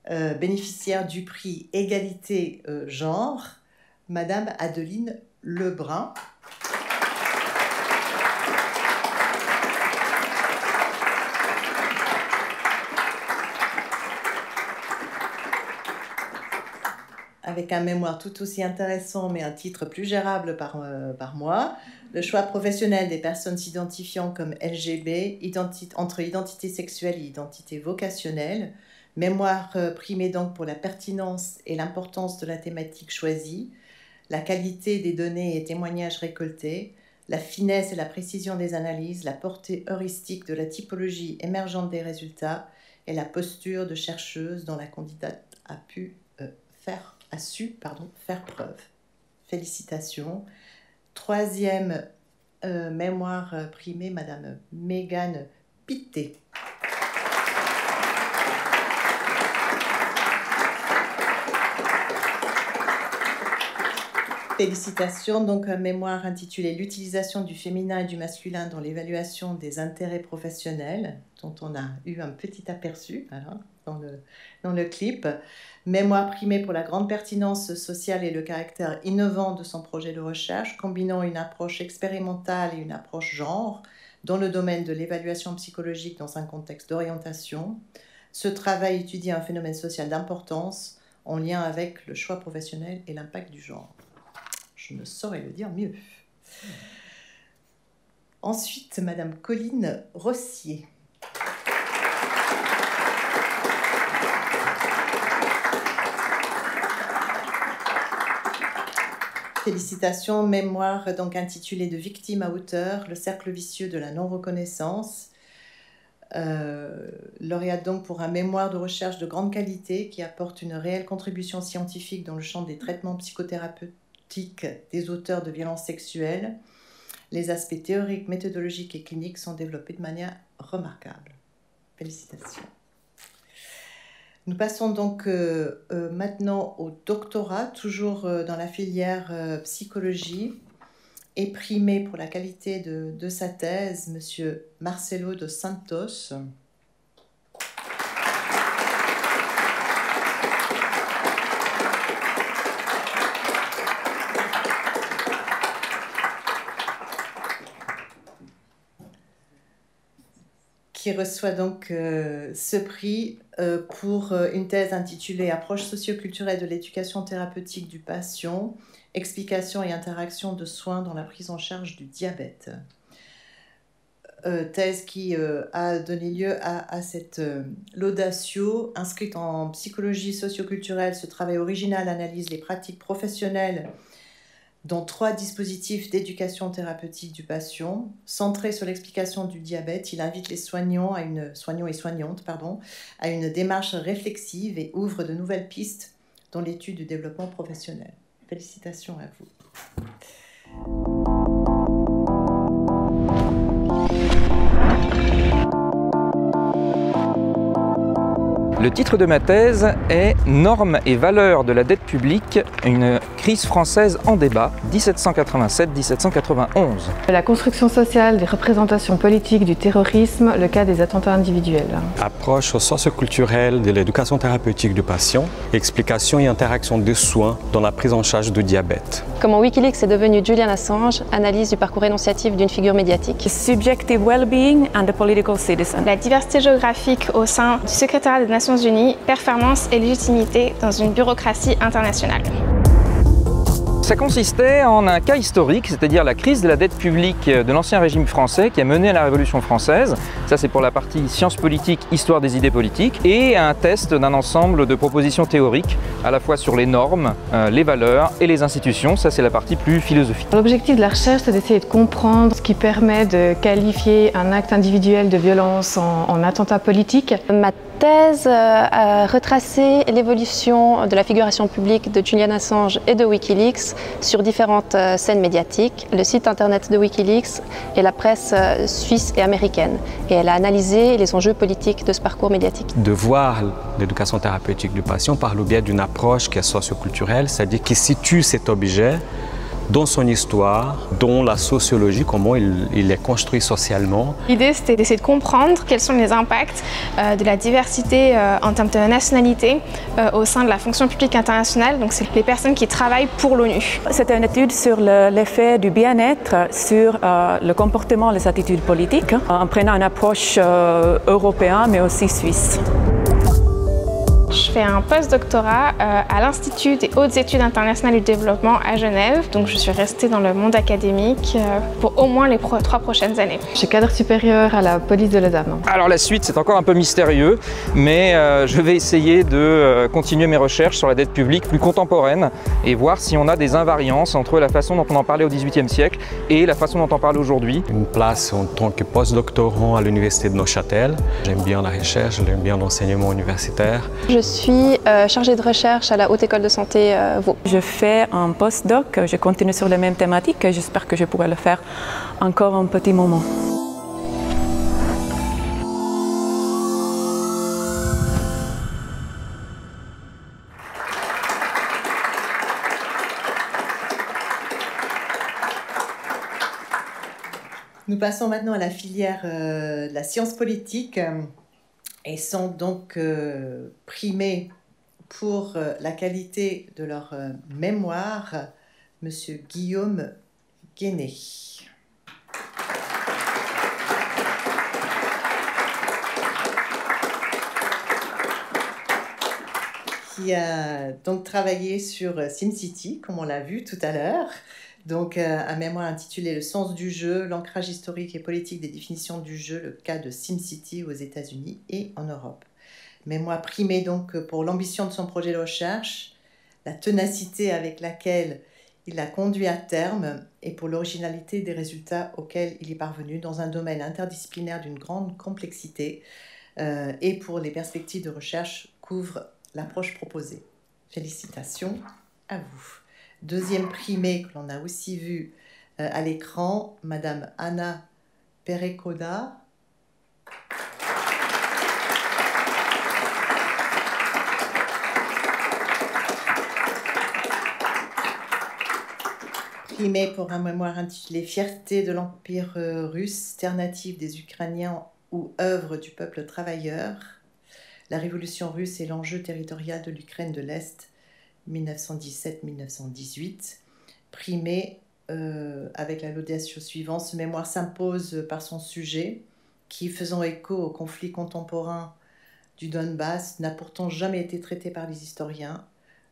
bénéficiaire du prix Égalité Genre, Madame Adeline Lebrun. Avec un mémoire tout aussi intéressant, mais un titre plus gérable par mois. Le choix professionnel des personnes s'identifiant comme LGB, entre identité sexuelle et identité vocationnelle. Mémoire primée donc pour la pertinence et l'importance de la thématique choisie, la qualité des données et témoignages récoltés, la finesse et la précision des analyses, la portée heuristique de la typologie émergente des résultats et la posture de chercheuse dont la candidate a su faire preuve. Félicitations. Troisième mémoire primée, Madame Mégane Pitté. Félicitations, donc un mémoire intitulé « L'utilisation du féminin et du masculin dans l'évaluation des intérêts professionnels », dont on a eu un petit aperçu dans le clip. Mémoire primée pour la grande pertinence sociale et le caractère innovant de son projet de recherche, combinant une approche expérimentale et une approche genre dans le domaine de l'évaluation psychologique dans un contexte d'orientation. Ce travail étudie un phénomène social d'importance en lien avec le choix professionnel et l'impact du genre. Je ne saurais le dire mieux. Ensuite, Madame Colline Rossier. Félicitations, mémoire donc intitulée de victime à hauteur, le cercle vicieux de la non-reconnaissance. Lauréate donc pour un mémoire de recherche de grande qualité qui apporte une réelle contribution scientifique dans le champ des traitements psychothérapeutiques des auteurs de violences sexuelles. Les aspects théoriques, méthodologiques et cliniques sont développés de manière remarquable. Félicitations. Nous passons donc maintenant au doctorat, toujours dans la filière psychologie, et primé pour la qualité de sa thèse, Monsieur Marcelo dos Santos. Qui reçoit donc ce prix pour une thèse intitulée « Approche socioculturelle de l'éducation thérapeutique du patient, explication et interaction de soins dans la prise en charge du diabète ». Thèse qui a donné lieu à cette laudatio, inscrite en psychologie socioculturelle. Ce travail original analyse les pratiques professionnelles dans 3 dispositifs d'éducation thérapeutique du patient. Centré sur l'explication du diabète, il invite les soignants et soignantes à une démarche réflexive et ouvre de nouvelles pistes dans l'étude du développement professionnel. Félicitations à vous. Le titre de ma thèse est « Normes et valeurs de la dette publique, une crise française en débat, 1787-1791 ». La construction sociale des représentations politiques du terrorisme, le cas des attentats individuels. Approche socioculturelle de l'éducation thérapeutique du patient, explication et interaction des soins dans la prise en charge du diabète. Comment Wikileaks est devenu Julian Assange, analyse du parcours énonciatif d'une figure médiatique. Subjective well-being and the political citizen. La diversité géographique au sein du secrétariat des Nations Nations Unies, performance et légitimité dans une bureaucratie internationale. Ça consistait en un cas historique, c'est-à-dire la crise de la dette publique de l'ancien régime français qui a mené à la Révolution française. Ça, c'est pour la partie sciences politiques, histoire des idées politiques, et un test d'un ensemble de propositions théoriques, à la fois sur les normes, les valeurs et les institutions. Ça, c'est la partie plus philosophique. L'objectif de la recherche, c'est d'essayer de comprendre ce qui permet de qualifier un acte individuel de violence en attentat politique. Ma thèse a retracé l'évolution de la figuration publique de Julian Assange et de Wikileaks sur différentes scènes médiatiques, le site internet de Wikileaks et la presse suisse et américaine. Et elle a analysé les enjeux politiques de ce parcours médiatique. De voir l'éducation thérapeutique du patient par le biais d'une approche qui est socioculturelle, c'est-à-dire qui situe cet objet dans son histoire, dans la sociologie, comment il est construit socialement. L'idée, c'était d'essayer de comprendre quels sont les impacts de la diversité en termes de nationalité au sein de la fonction publique internationale. Donc, c'est les personnes qui travaillent pour l'ONU. C'était une étude sur l'effet du bien-être sur le comportement, les attitudes politiques, en prenant une approche européenne, mais aussi suisse. Je fais un post-doctorat à l'Institut des hautes études internationales du développement à Genève. Donc je suis restée dans le monde académique pour au moins les 3 prochaines années. Je suis cadre supérieur à la police de Lausanne. Alors la suite, c'est encore un peu mystérieux, mais je vais essayer de continuer mes recherches sur la dette publique plus contemporaine et voir si on a des invariances entre la façon dont on en parlait au XVIIIe siècle et la façon dont on parle aujourd'hui. Une place en tant que post-doctorant à l'université de Neuchâtel. J'aime bien la recherche, j'aime bien l'enseignement universitaire. Je suis chargée de recherche à la Haute École de Santé Vaud. Je fais un post-doc, je continue sur les mêmes thématiques et j'espère que je pourrai le faire encore un petit moment. Nous passons maintenant à la filière de la science politique. Et sont donc primés pour la qualité de leur mémoire, Monsieur Guillaume Guéné. Qui a donc travaillé sur SimCity, comme on l'a vu tout à l'heure. Donc, un mémoire intitulé « Le sens du jeu, l'ancrage historique et politique des définitions du jeu, le cas de SimCity aux États-Unis et en Europe ». Mémoire primé donc pour l'ambition de son projet de recherche, la ténacité avec laquelle il l'a conduit à terme et pour l'originalité des résultats auxquels il est parvenu dans un domaine interdisciplinaire d'une grande complexité et pour les perspectives de recherche qu'ouvre l'approche proposée. Félicitations à vous. Deuxième primée que l'on a aussi vu à l'écran, Madame Anna Perekoda. Primée pour un mémoire intitulé « Fierté de l'Empire russe, terre native des Ukrainiens ou œuvre du peuple travailleur, la révolution russe et l'enjeu territorial de l'Ukraine de l'Est, 1917-1918, primé avec la laudatio suivante. Ce mémoire s'impose par son sujet, qui, faisant écho au conflit contemporain du Donbass, n'a pourtant jamais été traité par les historiens.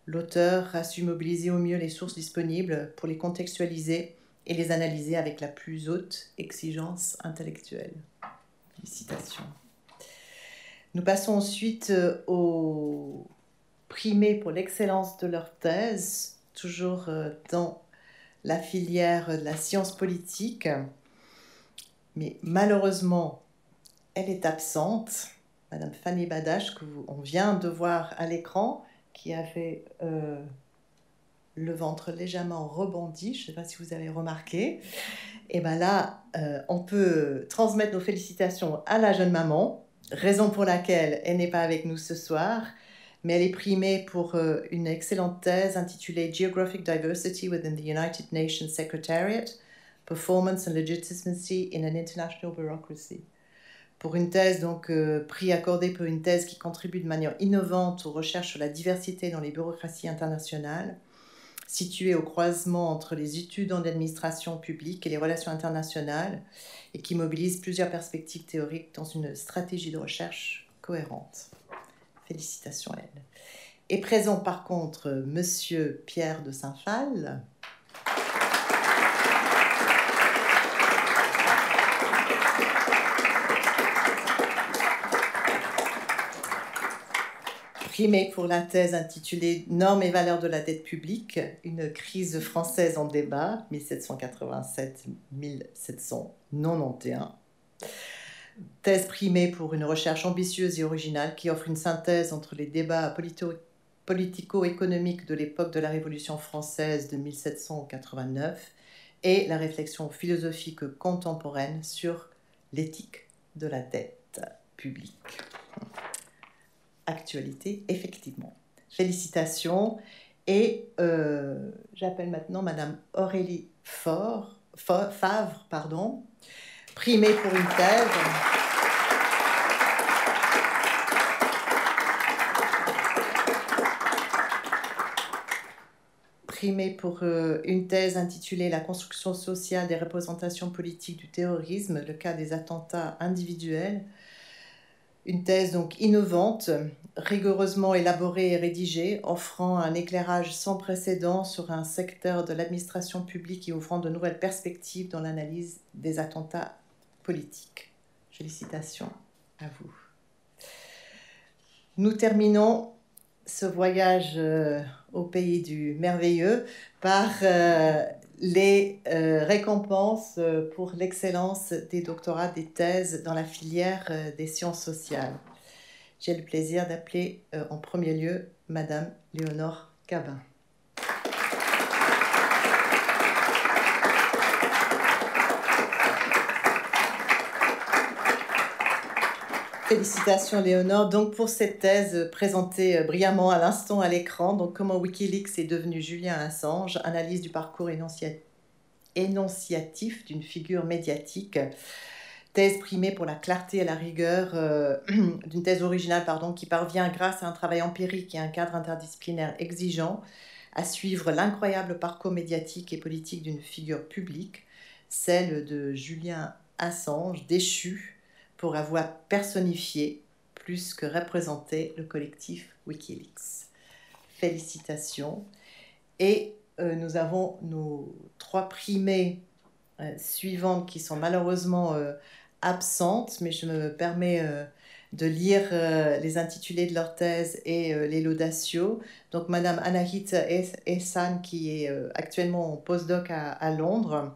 L'auteur a su mobiliser au mieux les sources disponibles pour les contextualiser et les analyser avec la plus haute exigence intellectuelle. Félicitations. Nous passons ensuite au primés pour l'excellence de leur thèse, toujours dans la filière de la science politique. Mais malheureusement, elle est absente. Madame Fanny Badache, qu'on vient de voir à l'écran, qui avait le ventre légèrement rebondi. Je ne sais pas si vous avez remarqué. Et bien là, on peut transmettre nos félicitations à la jeune maman, raison pour laquelle elle n'est pas avec nous ce soir. Mais elle est primée pour une excellente thèse intitulée « Geographic Diversity within the United Nations Secretariat, Performance and Legitimacy in an International Bureaucracy ». Pour une thèse, donc prix accordé pour une thèse qui contribue de manière innovante aux recherches sur la diversité dans les bureaucraties internationales, située au croisement entre les études en administration publique et les relations internationales, et qui mobilise plusieurs perspectives théoriques dans une stratégie de recherche cohérente. Félicitations à elle. Est présent par contre Monsieur Pierre de Saint-Phal. Primé pour la thèse intitulée « Normes et valeurs de la dette publique, une crise française en débat, 1787-1791 ». Thèse primée pour une recherche ambitieuse et originale qui offre une synthèse entre les débats politico-économiques de l'époque de la Révolution française de 1789 et la réflexion philosophique contemporaine sur l'éthique de la dette publique. Actualité, effectivement. Félicitations. Et j'appelle maintenant Madame Aurélie Favre, primée pour une thèse. Primée pour une thèse intitulée « La construction sociale des représentations politiques du terrorisme, le cas des attentats individuels ». Une thèse donc innovante, rigoureusement élaborée et rédigée, offrant un éclairage sans précédent sur un secteur de l'administration publique et ouvrant de nouvelles perspectives dans l'analyse des attentats politiques. Félicitations à vous. Nous terminons ce voyage au pays du merveilleux par les récompenses pour l'excellence des doctorats, des thèses dans la filière des sciences sociales. J'ai le plaisir d'appeler en premier lieu Madame Léonore Cabin. Félicitations Léonore, donc pour cette thèse présentée brillamment à l'instant à l'écran, donc comment Wikileaks est devenu Julian Assange, analyse du parcours énonciatif d'une figure médiatique, thèse primée pour la clarté et la rigueur d'une thèse originale qui parvient grâce à un travail empirique et un cadre interdisciplinaire exigeant à suivre l'incroyable parcours médiatique et politique d'une figure publique, celle de Julian Assange, déchu pour avoir personnifié plus que représenté le collectif Wikileaks. Félicitations. Et nous avons nos 3 primées suivantes qui sont malheureusement absentes, mais je me permets de lire les intitulés de leur thèse et les laudatio. Donc Madame Anahit Ehsan, qui est actuellement en postdoc à Londres,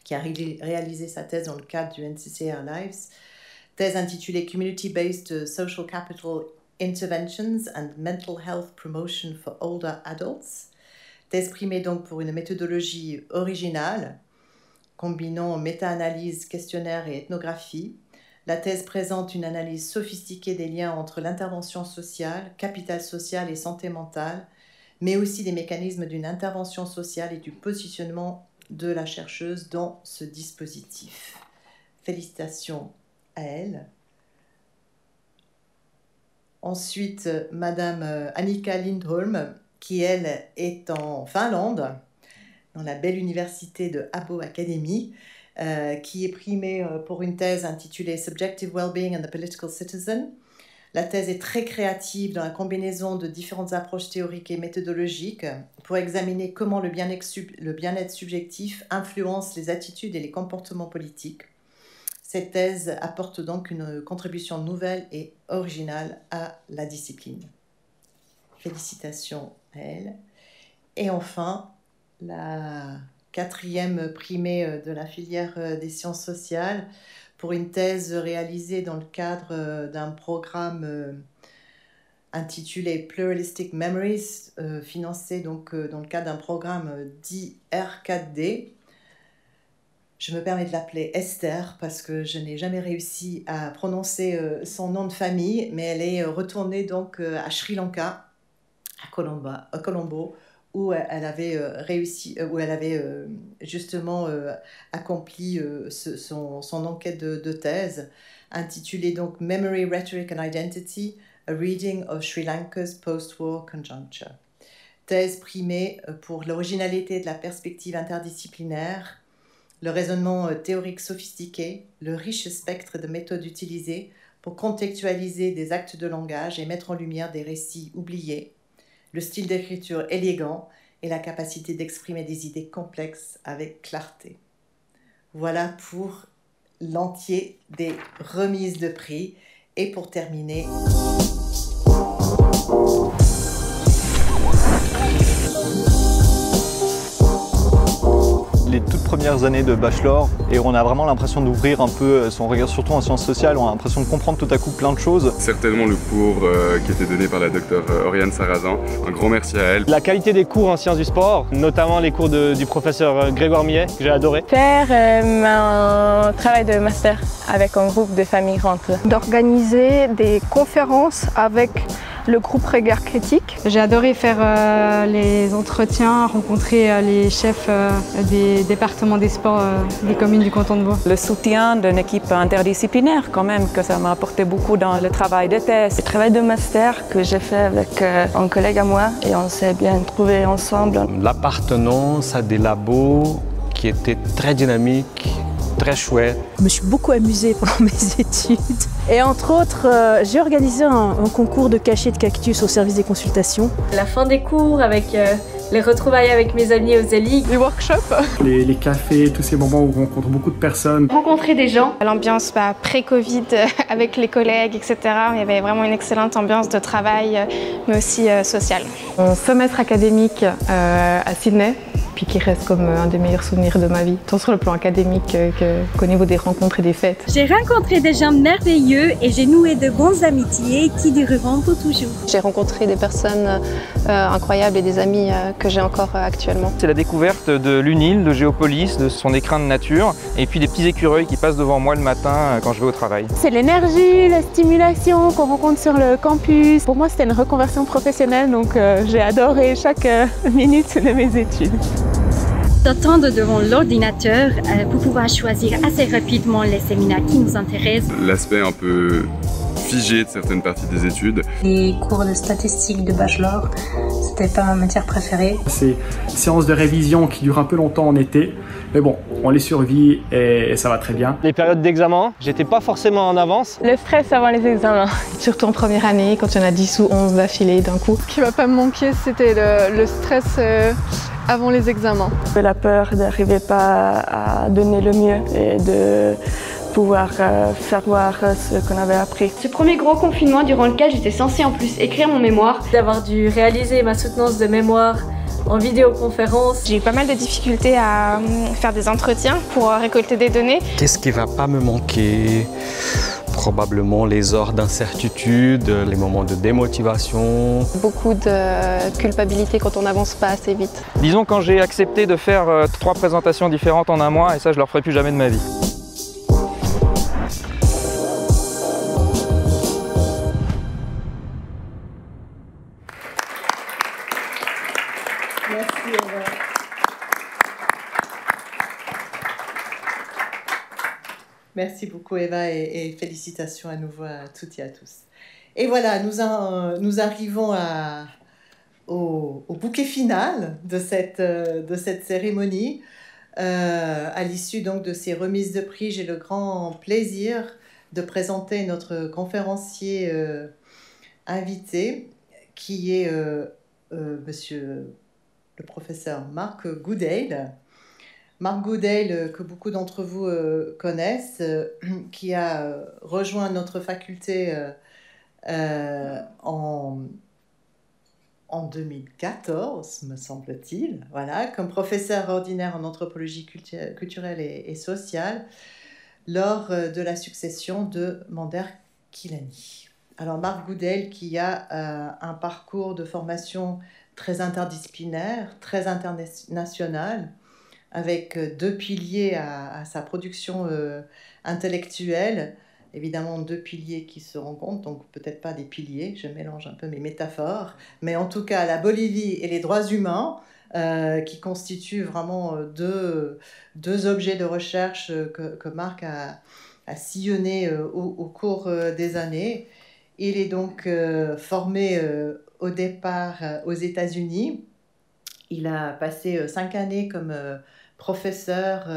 qui a réalisé sa thèse dans le cadre du NCCR Lives, thèse intitulée Community-Based Social Capital Interventions and Mental Health Promotion for Older Adults. Thèse primée donc pour une méthodologie originale, combinant méta-analyse, questionnaire et ethnographie. La thèse présente une analyse sophistiquée des liens entre l'intervention sociale, capital social et santé mentale, mais aussi des mécanismes d'une intervention sociale et du positionnement de la chercheuse dans ce dispositif. Félicitations à elle. Ensuite, Madame Annika Lindholm, qui elle est en Finlande, dans la belle université de Abo Academy, qui est primée pour une thèse intitulée Subjective Wellbeing and the Political Citizen. La thèse est très créative dans la combinaison de différentes approches théoriques et méthodologiques pour examiner comment le bien-être subjectif influence les attitudes et les comportements politiques. Cette thèse apporte donc une contribution nouvelle et originale à la discipline. Félicitations à elle. Et enfin, la 4e primée de la filière des sciences sociales pour une thèse réalisée dans le cadre d'un programme intitulé Pluralistic Memories, financé donc dans le cadre d'un programme dit R4D. Je me permets de l'appeler Esther parce que je n'ai jamais réussi à prononcer son nom de famille, mais elle est retournée donc à Sri Lanka, à Colombo, où elle avait justement accompli son enquête de thèse, intitulée donc Memory, Rhetoric and Identity, a Reading of Sri Lanka's Post-War Conjuncture. Thèse primée pour l'originalité de la perspective interdisciplinaire, le raisonnement théorique sophistiqué, le riche spectre de méthodes utilisées pour contextualiser des actes de langage et mettre en lumière des récits oubliés, le style d'écriture élégant et la capacité d'exprimer des idées complexes avec clarté. Voilà pour l'entier des remises de prix. Et pour terminer, les toutes premières années de bachelor et on a vraiment l'impression d'ouvrir un peu son regard, surtout en sciences sociales, on a l'impression de comprendre tout à coup plein de choses. Certainement le cours qui était donné par la docteure Oriane Sarrazin, un grand merci à elle. La qualité des cours en sciences du sport, notamment les cours du professeur Grégoire Millet, que j'ai adoré. Faire un travail de master avec un groupe de familles grandes. D'organiser des conférences avec le groupe Regard Critique. J'ai adoré faire les entretiens, rencontrer les chefs des départements des sports des communes du canton de Vaud. Le soutien d'une équipe interdisciplinaire quand même, que ça m'a apporté beaucoup dans le travail de thèse. Le travail de master que j'ai fait avec un collègue à moi et on s'est bien trouvés ensemble. L'appartenance à des labos qui étaient très dynamiques, très chouette. Je me suis beaucoup amusée pendant mes études. Et entre autres, j'ai organisé un concours de cachet de cactus au service des consultations. La fin des cours avec les retrouvailles avec mes amis aux Zelig. Les workshops. Les cafés, tous ces moments où on rencontre beaucoup de personnes. Rencontrer des gens. L'ambiance pré-Covid avec les collègues, etc. Il y avait vraiment une excellente ambiance de travail, mais aussi sociale. Un semestre académique à Sydney, puis qui reste comme un des meilleurs souvenirs de ma vie, tant sur le plan académique qu'au niveau des rencontres et des fêtes. J'ai rencontré des gens merveilleux et j'ai noué de bonnes amitiés qui dureront pour toujours. J'ai rencontré des personnes incroyables et des amis que j'ai encore actuellement. C'est la découverte de l'UNIL, de Géopolis, de son écrin de nature, et puis des petits écureuils qui passent devant moi le matin quand je vais au travail. C'est l'énergie, la stimulation qu'on rencontre sur le campus. Pour moi, c'était une reconversion professionnelle, donc j'ai adoré chaque minute de mes études. S'attendre devant l'ordinateur pour pouvoir choisir assez rapidement les séminaires qui nous intéressent. L'aspect un peu figé de certaines parties des études. Les cours de statistique de bachelor, c'était pas ma matière préférée. Ces séances de révision qui durent un peu longtemps en été, mais bon, on les survit et ça va très bien. Les périodes d'examen, j'étais pas forcément en avance. Le stress avant les examens, surtout en première année, quand il y en a 10 ou 11 d'affilée d'un coup. Ce qui m'a pas manqué, c'était le stress avant les examens. La peur d'arriver pas à donner le mieux et de pouvoir faire voir ce qu'on avait appris. Ce premier gros confinement durant lequel j'étais censée en plus écrire mon mémoire. D'avoir dû réaliser ma soutenance de mémoire en vidéoconférence. J'ai eu pas mal de difficultés à faire des entretiens pour récolter des données. Qu'est-ce qui va pas me manquer ? Probablement les heures d'incertitude, les moments de démotivation. Beaucoup de culpabilité quand on n'avance pas assez vite. Disons quand j'ai accepté de faire 3 présentations différentes en un mois, et ça je le referai plus jamais de ma vie. Merci Eva. Merci beaucoup Eva et félicitations à nouveau à toutes et à tous. Et voilà, nous arrivons au bouquet final de cette cérémonie. À l'issue donc de ces remises de prix, j'ai le grand plaisir de présenter notre conférencier invité, qui est monsieur le professeur Marc Goodale. Marc Goodale, que beaucoup d'entre vous connaissent, qui a rejoint notre faculté en 2014, me semble-t-il, voilà, comme professeur ordinaire en anthropologie culturelle et sociale, lors de la succession de Mander Kilani. Alors Marc Goodale, qui a un parcours de formation très interdisciplinaire, très international, avec 2 piliers à sa production intellectuelle, évidemment 2 piliers qui se rencontrent, donc peut-être pas des piliers, je mélange un peu mes métaphores, mais en tout cas la Bolivie et les droits humains, qui constituent vraiment deux objets de recherche que Marc a sillonné au cours des années. Il est donc formé au départ aux États-Unis. Il a passé 5 années comme professeur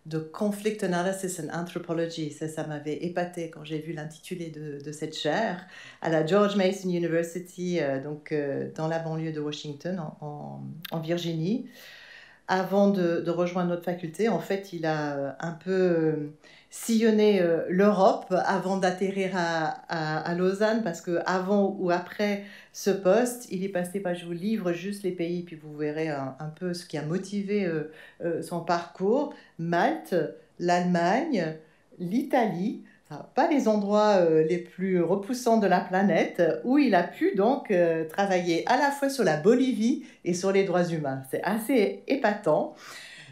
de Conflict Analysis and Anthropology. Ça m'avait épaté quand j'ai vu l'intitulé de cette chaire à la George Mason University, dans la banlieue de Washington, en Virginie. Avant de rejoindre notre faculté, en fait, il a un peu sillonné l'Europe avant d'atterrir à Lausanne, parce qu'avant ou après ce poste, il est passé, je vous livre juste les pays, puis vous verrez un peu ce qui a motivé son parcours. Malte, l'Allemagne, l'Italie, pas les endroits les plus repoussants de la planète, où il a pu donc travailler à la fois sur la Bolivie et sur les droits humains. C'est assez épatant.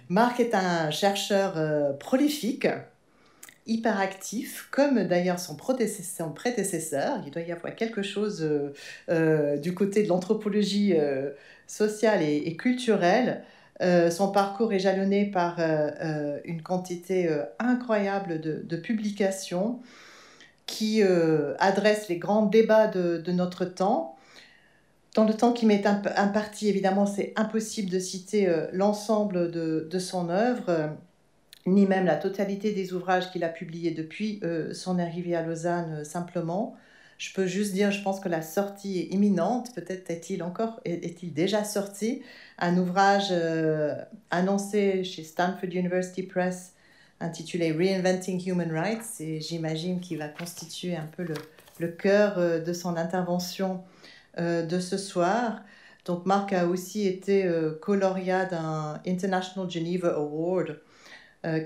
Marc est un chercheur prolifique, hyperactif, comme d'ailleurs son prédécesseur. Il doit y avoir quelque chose du côté de l'anthropologie sociale et culturelle. Son parcours est jalonné par une quantité incroyable de publications qui adressent les grands débats de notre temps. Dans le temps qui m'est imparti, évidemment, c'est impossible de citer l'ensemble de son œuvre, ni même la totalité des ouvrages qu'il a publiés depuis son arrivée à Lausanne simplement. Je peux juste dire, je pense que la sortie est imminente. Peut-être est-il déjà sorti, un ouvrage annoncé chez Stanford University Press intitulé Reinventing Human Rights, et j'imagine qu'il va constituer un peu le cœur de son intervention de ce soir. Donc Marc a aussi été co-lauréat d'un International Geneva Award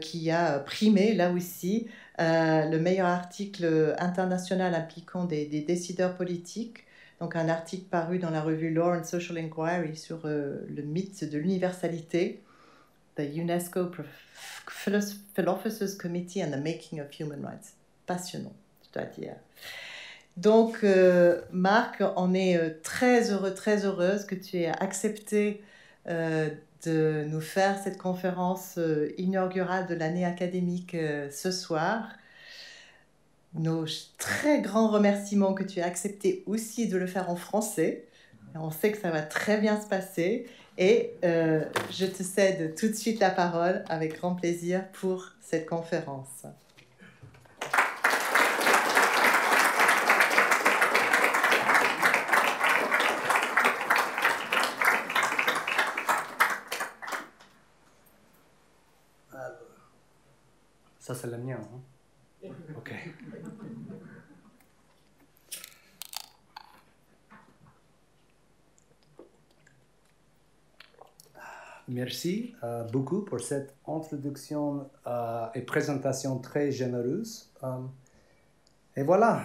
qui a primé, là aussi, le meilleur article international impliquant des décideurs politiques. Donc un article paru dans la revue Law and Social Inquiry sur le mythe de l'universalité, The UNESCO Philosophers Committee and the Making of Human Rights. Passionnant, je dois dire. Donc, Marc, on est très heureux, très heureuse que tu aies accepté de nous faire cette conférence inaugurale de l'année académique ce soir. Nos très grands remerciements que tu aies accepté aussi de le faire en français. On sait que ça va très bien se passer. Et je te cède tout de suite la parole avec grand plaisir pour cette conférence. Ça, c'est le mien, hein? OK. Merci beaucoup pour cette introduction et présentation très généreuse. Et voilà.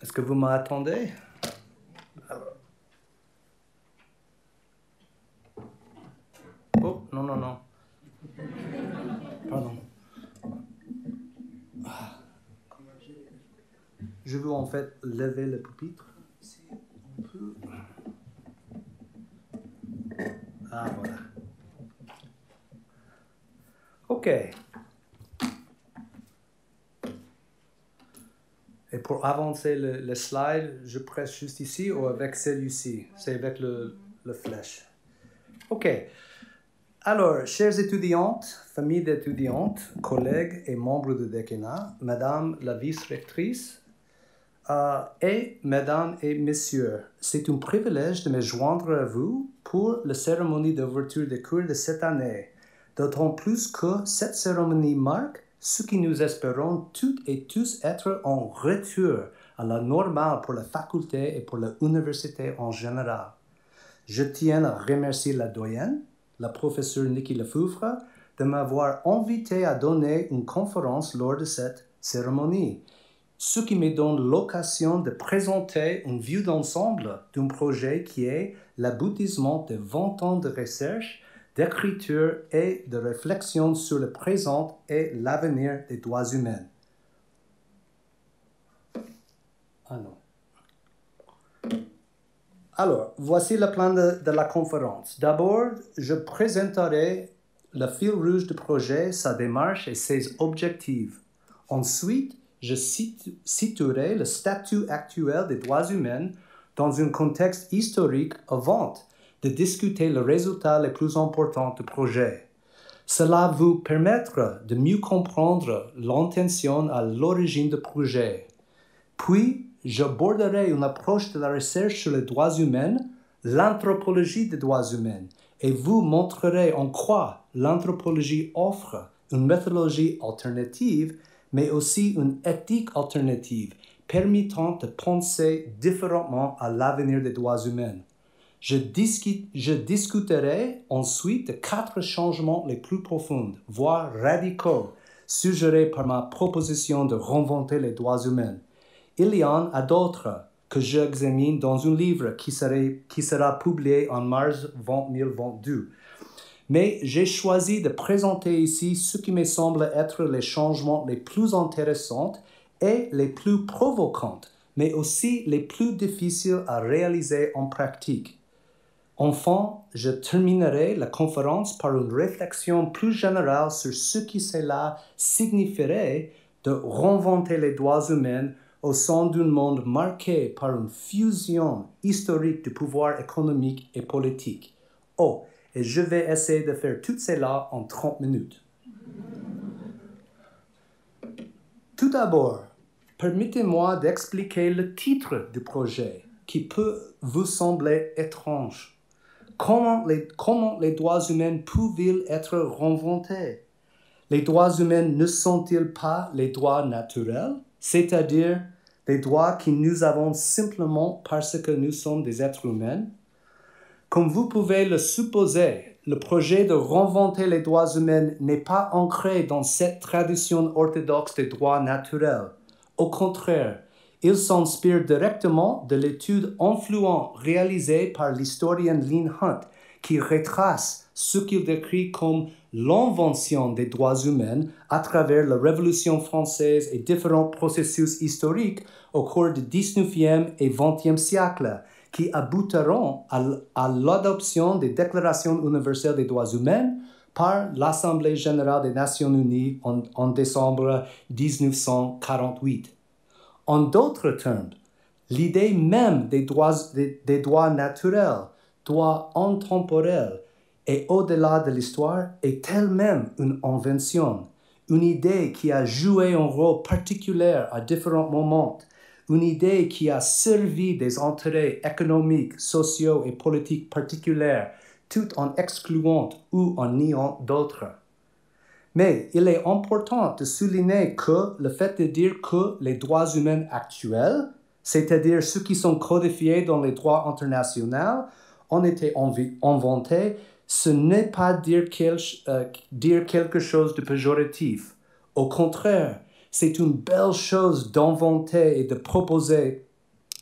Est-ce que vous m'attendez? Oh, non, non, non. Pardon. Je veux en fait lever le pupitre. Si on peut. Ah, voilà. OK. Et pour avancer le slide, je presse juste ici ou avec celui-ci? C'est avec le flèche. OK. Alors, chères étudiantes, familles d'étudiantes, collègues et membres du décanat, Madame la vice-rectrice, et Mesdames et Messieurs, c'est un privilège de me joindre à vous pour la cérémonie d'ouverture des cours de cette année, d'autant plus que cette cérémonie marque ce que nous espérons toutes et tous être en retour à la normale pour la faculté et pour l'université en général. Je tiens à remercier la doyenne, la professeure Niki Lefoufre, de m'avoir invité à donner une conférence lors de cette cérémonie, ce qui me donne l'occasion de présenter une vue d'ensemble d'un projet qui est l'aboutissement de 20 ans de recherche, d'écriture et de réflexion sur le présent et l'avenir des droits humains. Ah non. Alors, voici le plan de la conférence. D'abord, je présenterai le fil rouge du projet, sa démarche et ses objectifs. Ensuite, je situerai le statut actuel des droits humains dans un contexte historique avant de discuter les résultats les plus importants du projet. Cela vous permettra de mieux comprendre l'intention à l'origine du projet. Puis, j'aborderai une approche de la recherche sur les droits humains, l'anthropologie des droits humains, et vous montrerai en quoi l'anthropologie offre une méthodologie alternative, mais aussi une éthique alternative, permettant de penser différemment à l'avenir des droits humains. Je discuterai ensuite de 4 changements les plus profonds, voire radicaux, suggérés par ma proposition de réinventer les droits humains. Il y en a d'autres que j'examine dans un livre qui sera publié en mars 2022. Mais j'ai choisi de présenter ici ce qui me semble être les changements les plus intéressants et les plus provocants, mais aussi les plus difficiles à réaliser en pratique. Enfin, je terminerai la conférence par une réflexion plus générale sur ce que cela signifierait de réinventer les droits humains au sein d'un monde marqué par une fusion historique du pouvoir économique et politique. Oh, et je vais essayer de faire tout cela en 30 minutes. Tout d'abord, permettez-moi d'expliquer le titre du projet, qui peut vous sembler étrange. Comment les droits humains peuvent-ils être réinventés? Les droits humains ne sont-ils pas les droits naturels, c'est-à-dire les droits que nous avons simplement parce que nous sommes des êtres humains? Comme vous pouvez le supposer, le projet de réinventer les droits humains n'est pas ancré dans cette tradition orthodoxe des droits naturels. Au contraire, il s'inspire directement de l'étude influente réalisée par l'historienne Lynn Hunt, qui retrace ce qu'il décrit comme l'invention des droits humains à travers la Révolution française et différents processus historiques au cours du 19e et 20e siècle, qui aboutiront à l'adoption des déclarations universelles des droits humains par l'Assemblée générale des Nations unies en décembre 1948. En d'autres termes, l'idée même des droits naturels, droits intemporels et au-delà de l'histoire est elle-même une invention, une idée qui a joué un rôle particulier à différents moments, une idée qui a servi des intérêts économiques, sociaux et politiques particuliers, tout en excluant ou en niant d'autres. Mais il est important de souligner que le fait de dire que les droits humains actuels, c'est-à-dire ceux qui sont codifiés dans les droits internationaux, ont été inventés, ce n'est pas dire quelque chose de péjoratif. Au contraire, c'est une belle chose d'inventer et de proposer,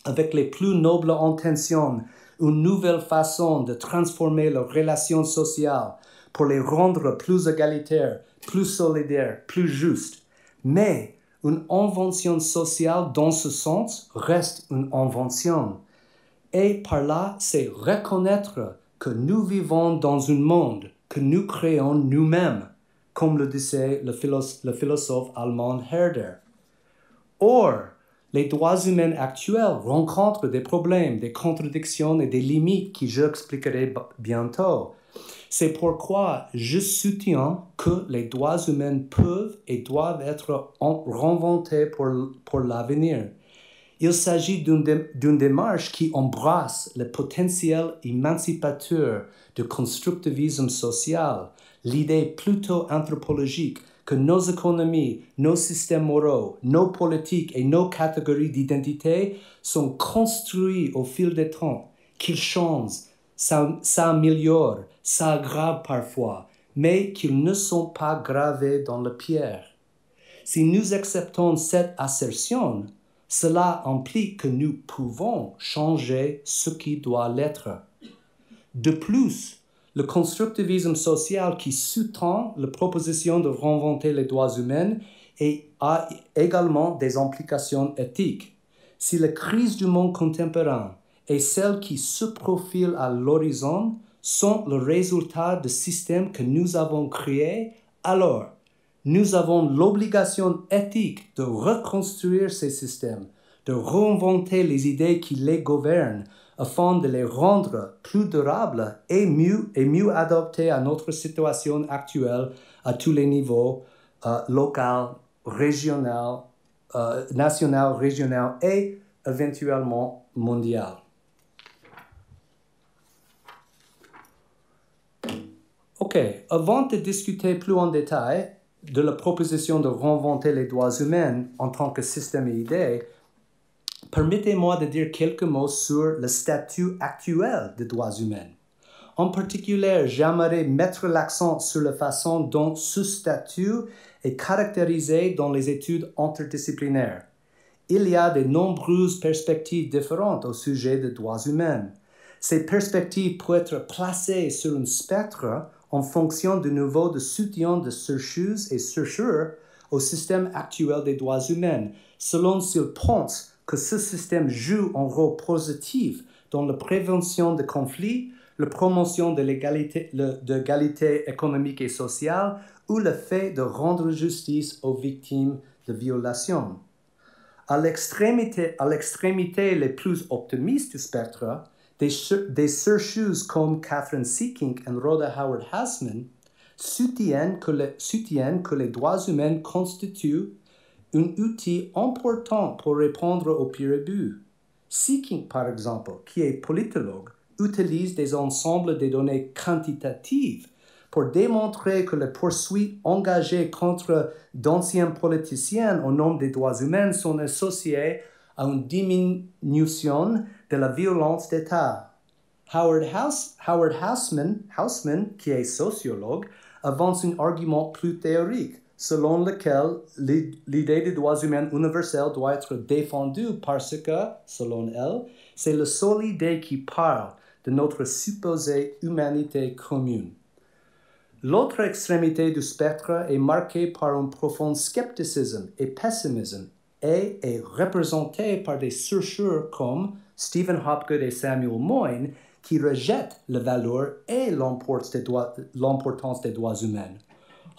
avec les plus nobles intentions, une nouvelle façon de transformer leurs relations sociales pour les rendre plus égalitaires, plus solidaires, plus justes. Mais une invention sociale dans ce sens reste une invention. Et par là, c'est reconnaître que nous vivons dans un monde que nous créons nous-mêmes, comme le disait le philosophe allemand Herder. Or, les droits humains actuels rencontrent des problèmes, des contradictions et des limites que j'expliquerai bientôt. C'est pourquoi je soutiens que les droits humains peuvent et doivent être réinventés pour l'avenir. Il s'agit d'une démarche qui embrasse le potentiel émancipateur du constructivisme social, l'idée plutôt anthropologique que nos économies, nos systèmes moraux, nos politiques et nos catégories d'identité sont construits au fil du temps, qu'ils changent, s'améliorent, s'aggravent parfois, mais qu'ils ne sont pas gravés dans la pierre. Si nous acceptons cette assertion, cela implique que nous pouvons changer ce qui doit l'être. De plus, le constructivisme social qui sous-tend la proposition de réinventer les droits humains a également des implications éthiques. Si la crise du monde contemporain et celles qui se profilent à l'horizon sont le résultat de systèmes que nous avons créés, alors nous avons l'obligation éthique de reconstruire ces systèmes, de réinventer les idées qui les gouvernent, afin de les rendre plus durables et mieux adaptés à notre situation actuelle à tous les niveaux, local, régional, national, régional et éventuellement mondial. Ok, avant de discuter plus en détail de la proposition de réinventer les droits humains en tant que système et idée, permettez-moi de dire quelques mots sur le statut actuel des droits humains. En particulier, j'aimerais mettre l'accent sur la façon dont ce statut est caractérisé dans les études interdisciplinaires. Il y a de nombreuses perspectives différentes au sujet des droits humains. Ces perspectives peuvent être placées sur un spectre en fonction du niveau de soutien de chercheuses et chercheurs au système actuel des droits humains, selon s'ils pensent que ce système joue un rôle positif dans la prévention de conflits, la promotion de l'égalité économique et sociale ou le fait de rendre justice aux victimes de violations. À l'extrémité les plus optimistes du spectre, des chercheuses comme Catherine Seekink et Rhoda Howard Hassman soutiennent que les droits humains constituent un outil important pour répondre aux peer abus. Seekink, par exemple, qui est politologue, utilise des ensembles de données quantitatives pour démontrer que les poursuites engagées contre d'anciens politiciens au nom des droits humains sont associées à une diminution de la violence d'État. Howard Hausman, qui est sociologue, avance un argument plus théorique, selon lequel l'idée des droits humains universels doit être défendue parce que, selon elle, c'est la seule idée qui parle de notre supposée humanité commune. L'autre extrémité du spectre est marquée par un profond scepticisme et pessimisme et est représentée par des chercheurs comme Stephen Hopgood et Samuel Moyn qui rejettent la valeur et l'importance des droits humains.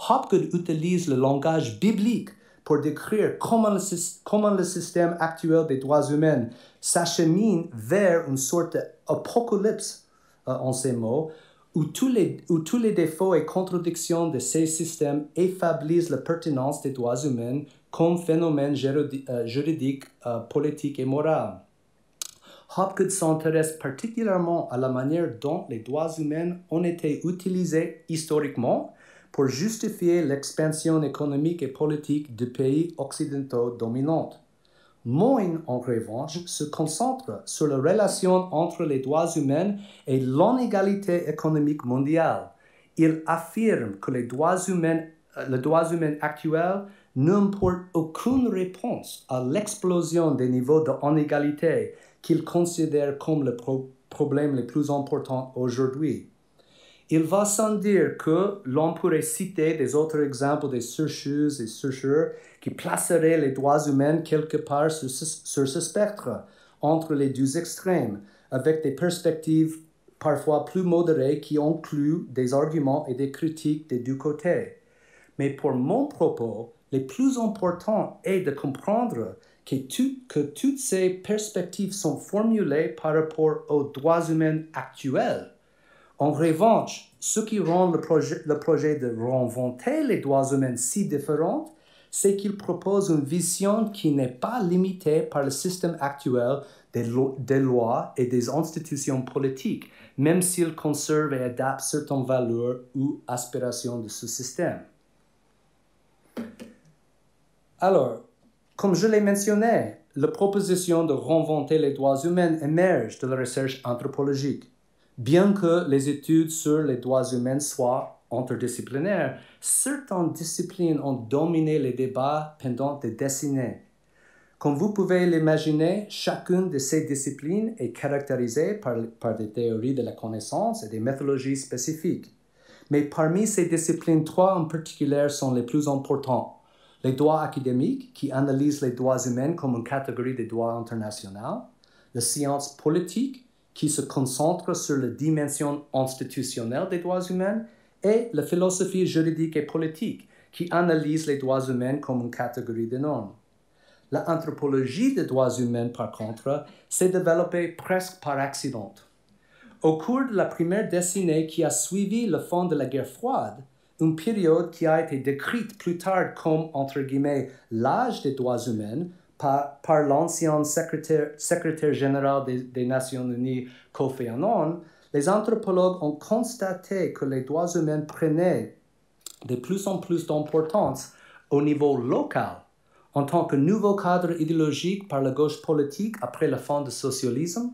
Hopgood utilise le langage biblique pour décrire comment le système actuel des droits humains s'achemine vers une sorte d'apocalypse, en ces mots, où tous les défauts et contradictions de ces systèmes affaiblissent la pertinence des droits humains comme phénomène juridique, politique et moral. Hopgood s'intéresse particulièrement à la manière dont les droits humains ont été utilisés historiquement pour justifier l'expansion économique et politique des pays occidentaux dominants. Moyn, en revanche, se concentre sur la relation entre les droits humains et l'inégalité économique mondiale. Il affirme que les droits humains actuels n'apportent aucune réponse à l'explosion des niveaux d'inégalité qu'il considère comme le problème le plus important aujourd'hui. Il va sans dire que l'on pourrait citer des autres exemples de chercheuses et chercheurs qui placeraient les droits humains quelque part sur ce spectre, entre les deux extrêmes, avec des perspectives parfois plus modérées qui incluent des arguments et des critiques des deux côtés. Mais pour mon propos, le plus important est de comprendre que toutes ces perspectives sont formulées par rapport aux droits humains actuels. En revanche, ce qui rend le projet de réinventer les droits humains si différent, c'est qu'il propose une vision qui n'est pas limitée par le système actuel des lois et des institutions politiques, même s'il conserve et adapte certaines valeurs ou aspirations de ce système. Alors, comme je l'ai mentionné, la proposition de réinventer les droits humains émerge de la recherche anthropologique. Bien que les études sur les droits humains soient interdisciplinaires, certaines disciplines ont dominé les débats pendant des décennies. Comme vous pouvez l'imaginer, chacune de ces disciplines est caractérisée par des théories de la connaissance et des méthodologies spécifiques. Mais parmi ces disciplines, trois en particulier sont les plus importantes. Les droits académiques, qui analysent les droits humains comme une catégorie de droits internationaux, la science politique, qui se concentre sur la dimension institutionnelle des droits humains, et la philosophie juridique et politique, qui analyse les droits humains comme une catégorie de normes. L'anthropologie des droits humains, par contre, s'est développée presque par accident. Au cours de la première décennie qui a suivi la fin de la guerre froide, une période qui a été décrite plus tard comme, entre guillemets, l'âge des droits humains par l'ancien secrétaire général des Nations Unies, Kofi Annan, les anthropologues ont constaté que les droits humains prenaient de plus en plus d'importance au niveau local, en tant que nouveau cadre idéologique par la gauche politique après la fin du socialisme,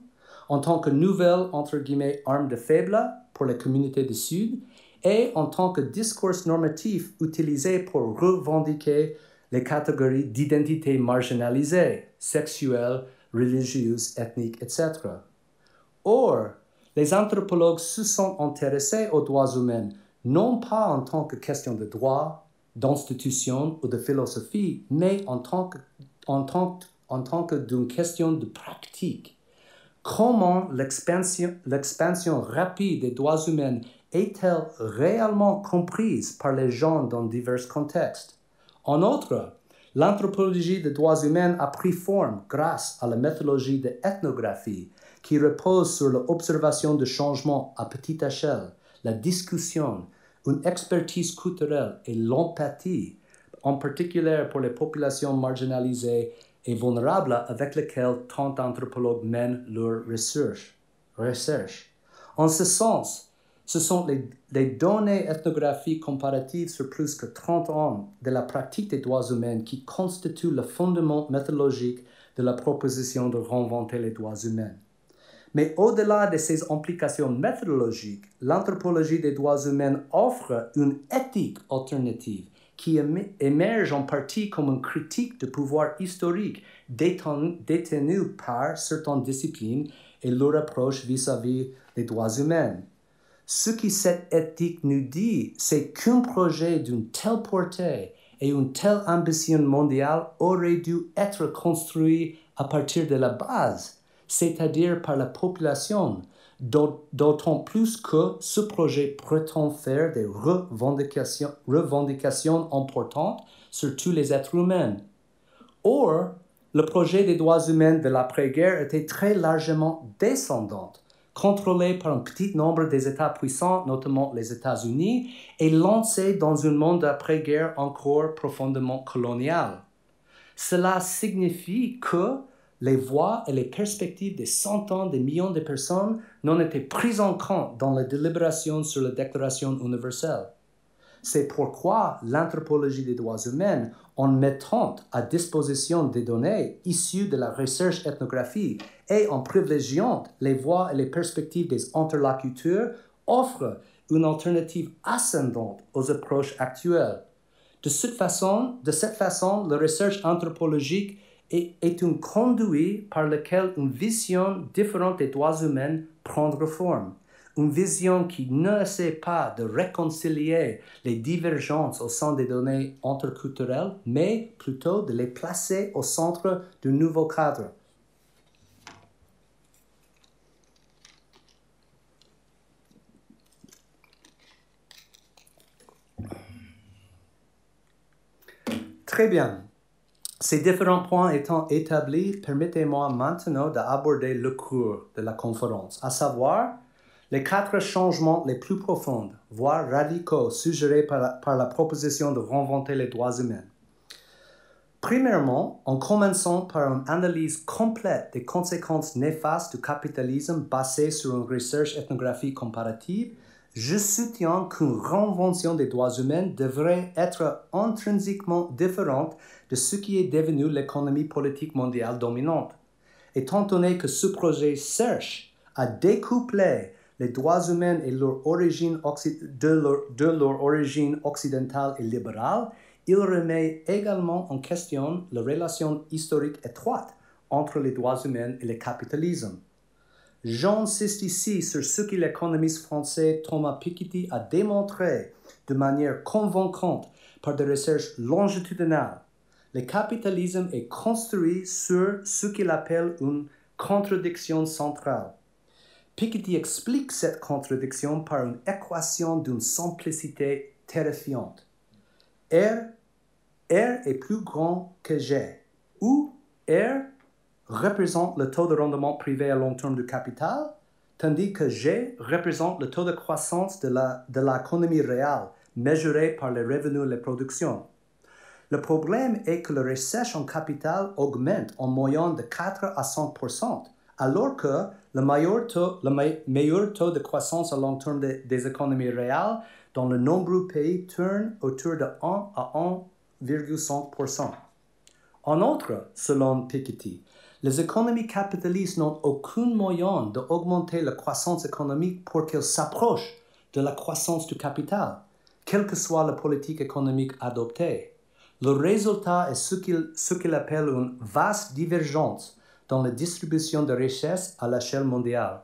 en tant que nouvelle, entre guillemets, arme de faible pour les communautés du Sud, et en tant que discours normatif utilisé pour revendiquer les catégories d'identité marginalisées, sexuelles, religieuses, ethniques, etc. Or, les anthropologues se sont intéressés aux droits humains, non pas en tant que question de droit, d'institution ou de philosophie, mais en tant que d'une question de pratique. Comment l'expansion rapide des droits humains est-elle réellement comprise par les gens dans divers contextes? En outre, l'anthropologie des droits humains a pris forme grâce à la méthodologie de l'ethnographie qui repose sur l'observation de changements à petite échelle, la discussion, une expertise culturelle et l'empathie, en particulier pour les populations marginalisées et vulnérables avec lesquelles tant d'anthropologues mènent leur recherche. En ce sens, ce sont les données ethnographiques comparatives sur plus que 30 ans de la pratique des droits humains qui constituent le fondement méthodologique de la proposition de réinventer les droits humains. Mais au-delà de ces implications méthodologiques, l'anthropologie des droits humains offre une éthique alternative qui émerge en partie comme une critique du pouvoir historique détenu par certaines disciplines et leur approche vis-à-vis des droits humains. Ce que cette éthique nous dit, c'est qu'un projet d'une telle portée et une telle ambition mondiale aurait dû être construit à partir de la base, c'est-à-dire par la population, d'autant plus que ce projet prétend faire des revendications importantes sur tous les êtres humains. Or, le projet des droits humains de l'après-guerre était très largement descendant, contrôlé par un petit nombre des États puissants, notamment les États-Unis, et lancé dans un monde d'après-guerre encore profondément colonial. Cela signifie que les voix et les perspectives des centaines de millions de personnes n'ont été prises en compte dans la délibération sur la Déclaration universelle. C'est pourquoi l'anthropologie des droits humains, en mettant à disposition des données issues de la recherche ethnographique et en privilégiant les voix et les perspectives des interlocuteurs, offre une alternative ascendante aux approches actuelles. De cette façon, la recherche anthropologique est un conduit par lequel une vision différente des droits humains prendra forme. Une vision qui n'essaie pas de réconcilier les divergences au sein des données interculturelles, mais plutôt de les placer au centre d'un nouveau cadre. Très bien. Ces différents points étant établis, permettez-moi maintenant d'aborder le cours de la conférence, à savoir les 4 changements les plus profonds, voire radicaux, suggérés par la proposition de réinventer les droits humains. Premièrement, en commençant par une analyse complète des conséquences néfastes du capitalisme basée sur une recherche ethnographique comparative, je soutiens qu'une réinvention des droits humains devrait être intrinsèquement différente de ce qui est devenu l'économie politique mondiale dominante. Étant donné que ce projet cherche à découpler les droits humains et leur origine de leur origine occidentale et libérale, il remet également en question la relation historique étroite entre les droits humains et le capitalisme. J'insiste ici sur ce que l'économiste français Thomas Piketty a démontré de manière convaincante par des recherches longitudinales. Le capitalisme est construit sur ce qu'il appelle une contradiction centrale. Piketty explique cette contradiction par une équation d'une simplicité terrifiante. R est plus grand que G. où R représente le taux de rendement privé à long terme du capital, tandis que G représente le taux de croissance de l'économie réelle, mesuré par les revenus et les productions. Le problème est que la recherche en capital augmente en moyenne de 4 à 5%, alors que le meilleur taux de croissance à long terme des économies réelles dans de nombreux pays tourne autour de 1 à 1,5%. En outre, selon Piketty, les économies capitalistes n'ont aucun moyen d'augmenter la croissance économique pour qu'elles s'approchent de la croissance du capital, quelle que soit la politique économique adoptée. Le résultat est ce qu'il appelle une vaste divergence dans la distribution de richesses à l'échelle mondiale.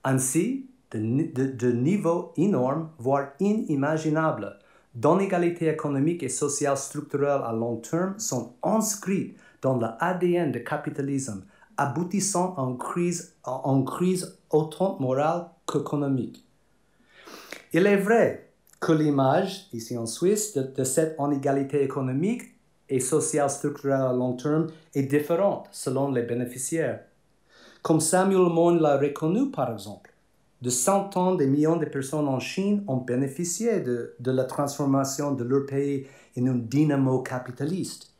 Ainsi, de niveaux énormes, voire inimaginables, d'inégalités économiques et sociales structurelles à long terme sont inscrites dans l'ADN du capitalisme, aboutissant en crise autant morale qu'économique. Il est vrai que l'image, ici en Suisse, de cette inégalité économique et sociale structurelle à long terme est différente selon les bénéficiaires. Comme Samuel Moyn l'a reconnu par exemple, de centaines de millions de personnes en Chine ont bénéficié de la transformation de leur pays en un dynamo capitaliste.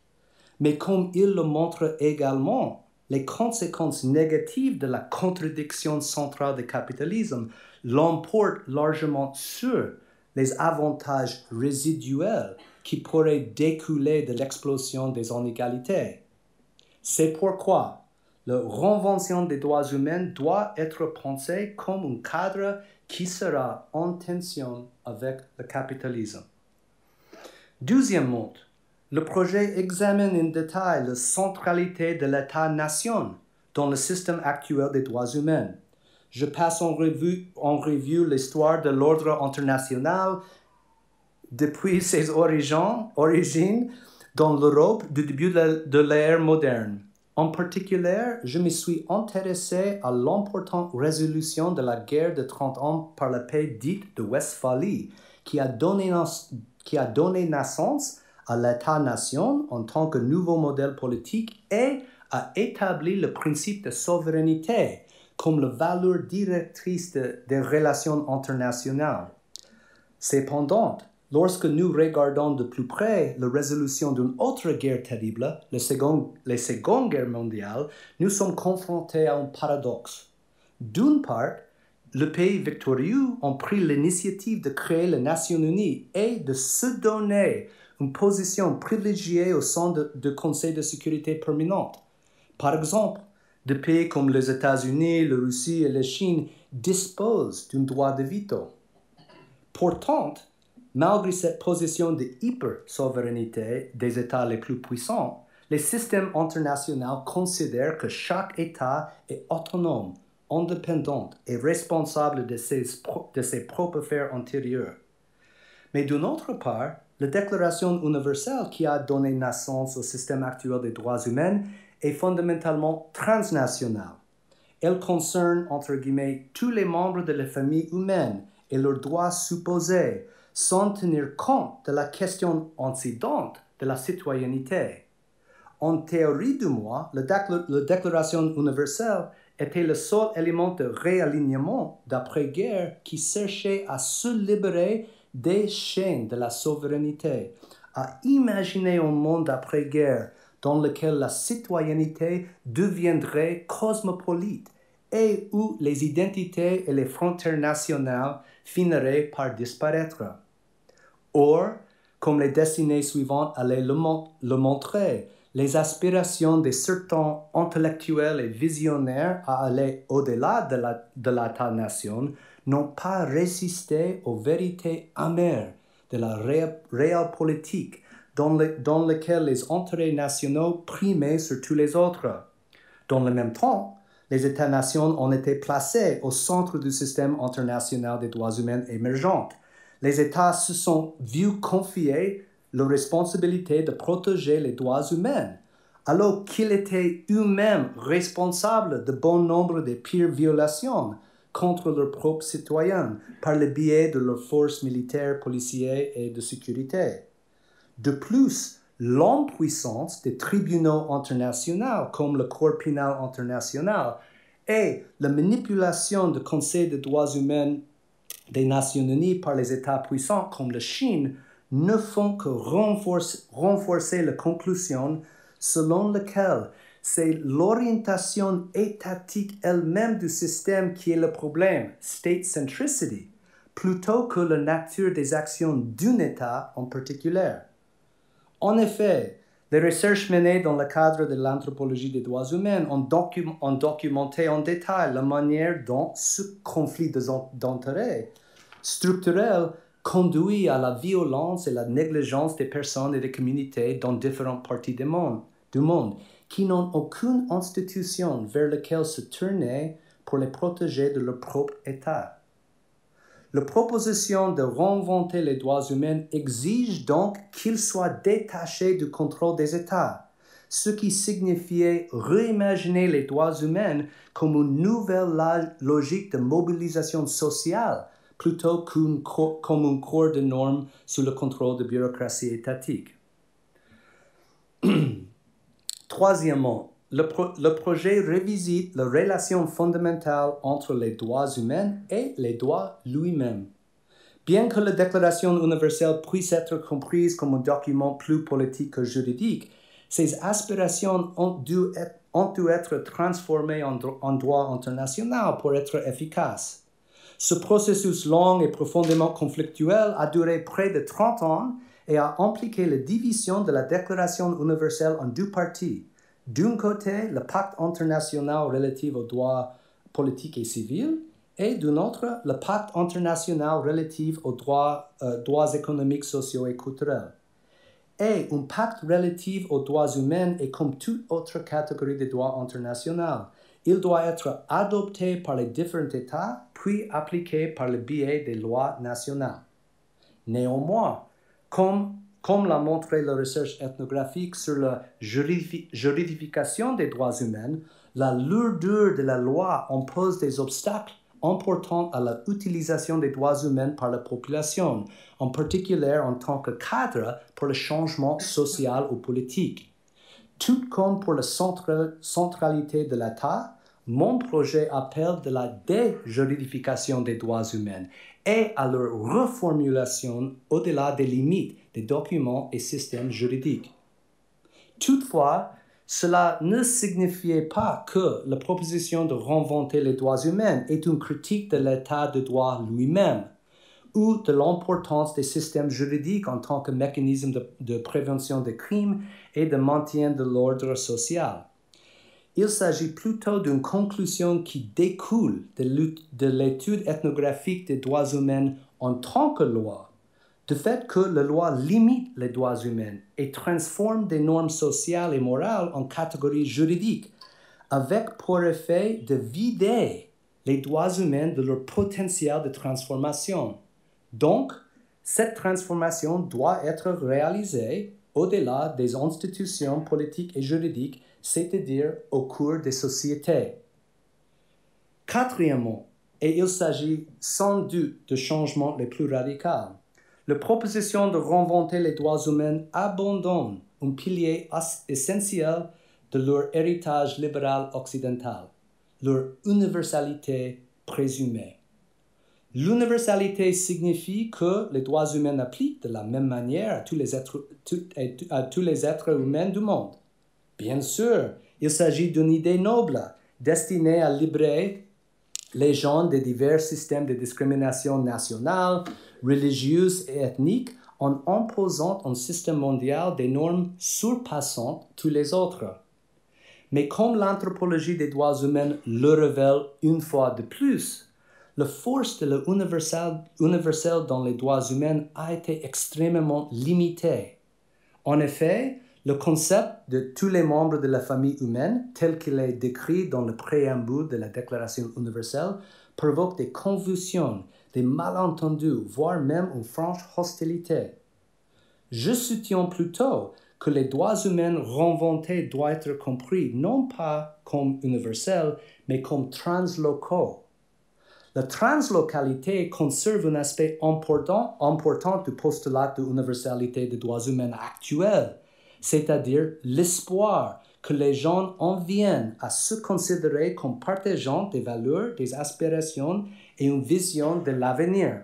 Mais comme il le montre également, les conséquences négatives de la contradiction centrale du capitalisme l'emportent largement sur les avantages résiduels qui pourraient découler de l'explosion des inégalités. C'est pourquoi la Convention des droits humains doit être pensée comme un cadre qui sera en tension avec le capitalisme. Deuxièmement, le projet examine en détail la centralité de l'État-nation dans le système actuel des droits humains. Je passe en revue l'histoire de l'ordre international depuis ses origines dans l'Europe du début de l'ère moderne. En particulier, je me suis intéressé à l'importante résolution de la guerre de 30 ans par la paix dite de Westphalie, qui a donné naissance à l'État-nation en tant que nouveau modèle politique et a établi le principe de souveraineté comme la valeur directrice des relations internationales. Cependant, lorsque nous regardons de plus près la résolution d'une autre guerre terrible, la Seconde Guerre mondiale, nous sommes confrontés à un paradoxe. D'une part, les pays victorieux ont pris l'initiative de créer la Nation unie et de se donner une position privilégiée au sein du Conseil de sécurité permanente. Par exemple, des pays comme les États-Unis, la Russie et la Chine disposent d'un droit de veto. Pourtant, malgré cette position de hyper-souveraineté des États les plus puissants, les systèmes internationaux considèrent que chaque État est autonome, indépendant et responsable de ses propres affaires intérieures. Mais d'une autre part, la Déclaration universelle qui a donné naissance au système actuel des droits humains est fondamentalement transnationale. Elle concerne, entre guillemets, tous les membres de la famille humaine et leurs droits supposés, sans tenir compte de la question incidente de la citoyenneté. En théorie du moins, la Déclaration universelle était le seul élément de réalignement d'après-guerre qui cherchait à se libérer des chaînes de la souveraineté, à imaginer un monde après-guerre dans lequel la citoyenneté deviendrait cosmopolite et où les identités et les frontières nationales finiraient par disparaître. Or, comme les décennies suivantes allaient le montrer, les aspirations de certains intellectuels et visionnaires à aller au-delà de l'État-nation n'ont pas résisté aux vérités amères de la réelle politique dans laquelle les intérêts nationaux primaient sur tous les autres. Dans le même temps, les États-nations ont été placés au centre du système international des droits humains émergents. Les États se sont vus confier la responsabilité de protéger les droits humains, alors qu'ils étaient eux-mêmes responsables de bon nombre des pires violations contre leurs propres citoyens par le biais de leurs forces militaires, policières et de sécurité. De plus, l'impuissance des tribunaux internationaux comme le Cour pénal international et la manipulation du Conseil des droits humains des Nations Unies par les États puissants comme la Chine ne font que renforcer la conclusion selon laquelle c'est l'orientation étatique elle-même du système qui est le problème, state centricity, plutôt que la nature des actions d'un État en particulier. En effet, les recherches menées dans le cadre de l'anthropologie des droits humains ont documenté en détail la manière dont ce conflit d'intérêts structurel conduit à la violence et la négligence des personnes et des communautés dans différentes parties du monde qui n'ont aucune institution vers laquelle se tourner pour les protéger de leur propre État. La proposition de réinventer les droits humains exige donc qu'ils soient détachés du contrôle des États, ce qui signifiait réimaginer les droits humains comme une nouvelle logique de mobilisation sociale plutôt comme un corps de normes sous le contrôle de bureaucratie étatique. Troisièmement, le projet revisite la relation fondamentale entre les droits humains et les droits lui-même. Bien que la Déclaration universelle puisse être comprise comme un document plus politique que juridique, ses aspirations ont dû être transformées en droit international pour être efficaces. Ce processus long et profondément conflictuel a duré près de 30 ans et a impliqué la division de la Déclaration universelle en deux parties. D'un côté, le pacte international relatif aux droits politiques et civils, et d'un autre, le pacte international relatif aux droits économiques, sociaux et culturels. Et un pacte relatif aux droits humains est comme toute autre catégorie de droits internationaux. Il doit être adopté par les différents États, puis appliqué par le biais des lois nationales. Néanmoins, comme l'a montré la recherche ethnographique sur la juridification des droits humains, la lourdeur de la loi impose des obstacles importants à l'utilisation des droits humains par la population, en particulier en tant que cadre pour le changement social ou politique. Tout comme pour la centralité de l'État, mon projet appelle de la déjuridification des droits humains et à leur reformulation au-delà des limites des documents et systèmes juridiques. Toutefois, cela ne signifiait pas que la proposition de réinventer les droits humains est une critique de l'état de droit lui-même ou de l'importance des systèmes juridiques en tant que mécanisme de prévention des crimes et de maintien de l'ordre social. Il s'agit plutôt d'une conclusion qui découle de l'étude ethnographique des droits humains en tant que loi, du fait que la loi limite les droits humains et transforme des normes sociales et morales en catégories juridiques, avec pour effet de vider les droits humains de leur potentiel de transformation. Donc, cette transformation doit être réalisée au-delà des institutions politiques et juridiques, c'est-à-dire au cours des sociétés. Quatrièmement, et il s'agit sans doute de changements les plus radicaux, la proposition de réinventer les droits humains abandonne un pilier essentiel de leur héritage libéral occidental, leur universalité présumée. L'universalité signifie que les droits humains appliquent de la même manière à tous les êtres humains du monde. Bien sûr, il s'agit d'une idée noble, destinée à libérer les gens des divers systèmes de discrimination nationale, religieuse et ethnique en imposant un système mondial des normes surpassant tous les autres. Mais comme l'anthropologie des droits humains le révèle une fois de plus, la force de l'universel dans les droits humains a été extrêmement limitée. En effet, le concept de tous les membres de la famille humaine, tel qu'il est décrit dans le préambule de la Déclaration universelle, provoque des convulsions, des malentendus, voire même une franche hostilité. Je soutiens plutôt que les droits humains réinventés doivent être compris non pas comme universels, mais comme translocaux. La translocalité conserve un aspect important du postulat de l'universalité des droits humains actuels, c'est-à-dire l'espoir que les gens en viennent à se considérer comme partageant des valeurs, des aspirations et une vision de l'avenir.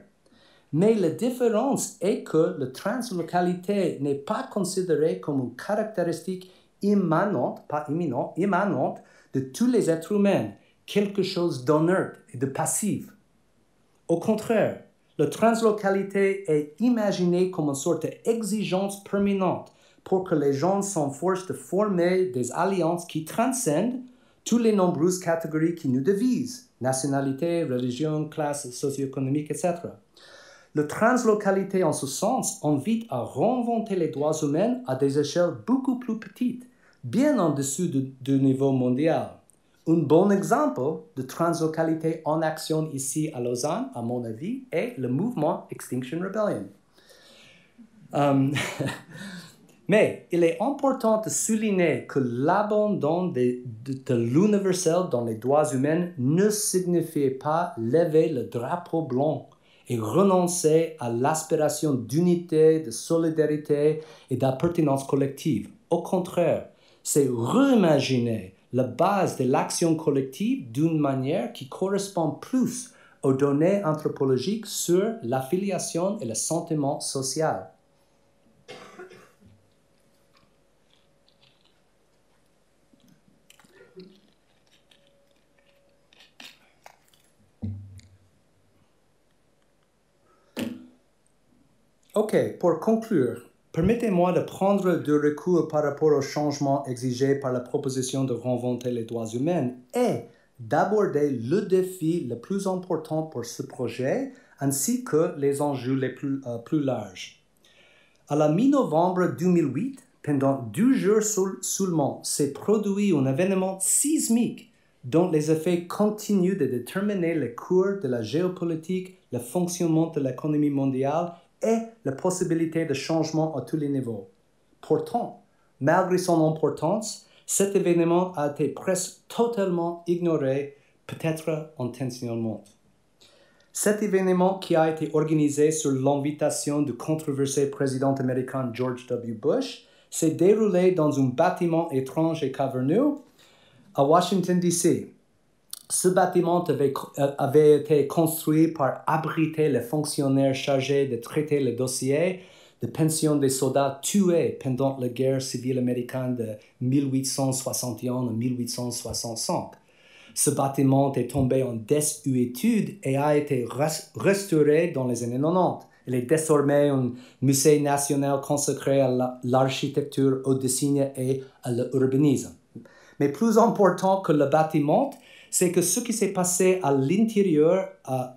Mais la différence est que la translocalité n'est pas considérée comme une caractéristique immanente, pas imminente, immanente de tous les êtres humains, quelque chose d'inerte et de passif. Au contraire, la translocalité est imaginée comme une sorte d'exigence permanente pour que les gens s'efforcent de former des alliances qui transcendent toutes les nombreuses catégories qui nous divisent, nationalité, religion, classe socio-économique, etc. La translocalité, en ce sens, invite à réinventer les droits humains à des échelles beaucoup plus petites, bien en dessous du niveau mondial. Un bon exemple de translocalité en action ici à Lausanne, à mon avis, est le mouvement Extinction Rebellion. Mais il est important de souligner que l'abandon de l'universel dans les droits humains ne signifie pas lever le drapeau blanc et renoncer à l'aspiration d'unité, de solidarité et d'appartenance collective. Au contraire, c'est réimaginer la base de l'action collective d'une manière qui correspond plus aux données anthropologiques sur l'affiliation et le sentiment social. Ok, pour conclure, permettez-moi de prendre du recul par rapport aux changements exigés par la proposition de réinventer les droits humains et d'aborder le défi le plus important pour ce projet ainsi que les enjeux les plus larges. À la mi-novembre 2008, pendant 2 jours seulement, s'est produit un événement sismique dont les effets continuent de déterminer le cours de la géopolitique, le fonctionnement de l'économie mondiale et la possibilité de changement à tous les niveaux. Pourtant, malgré son importance, cet événement a été presque totalement ignoré, peut-être intentionnellement. Cet événement, qui a été organisé sur l'invitation du controversé président américain George W. Bush, s'est déroulé dans un bâtiment étrange et caverneux à Washington, D.C. Ce bâtiment avait été construit pour abriter les fonctionnaires chargés de traiter les dossiers de pension des soldats tués pendant la guerre civile américaine de 1861 à 1865. Ce bâtiment est tombé en désuétude et a été restauré dans les années 90. Il est désormais un musée national consacré à l'architecture, au dessin et à l'urbanisme. Mais plus important que le bâtiment, c'est que ce qui s'est passé à l'intérieur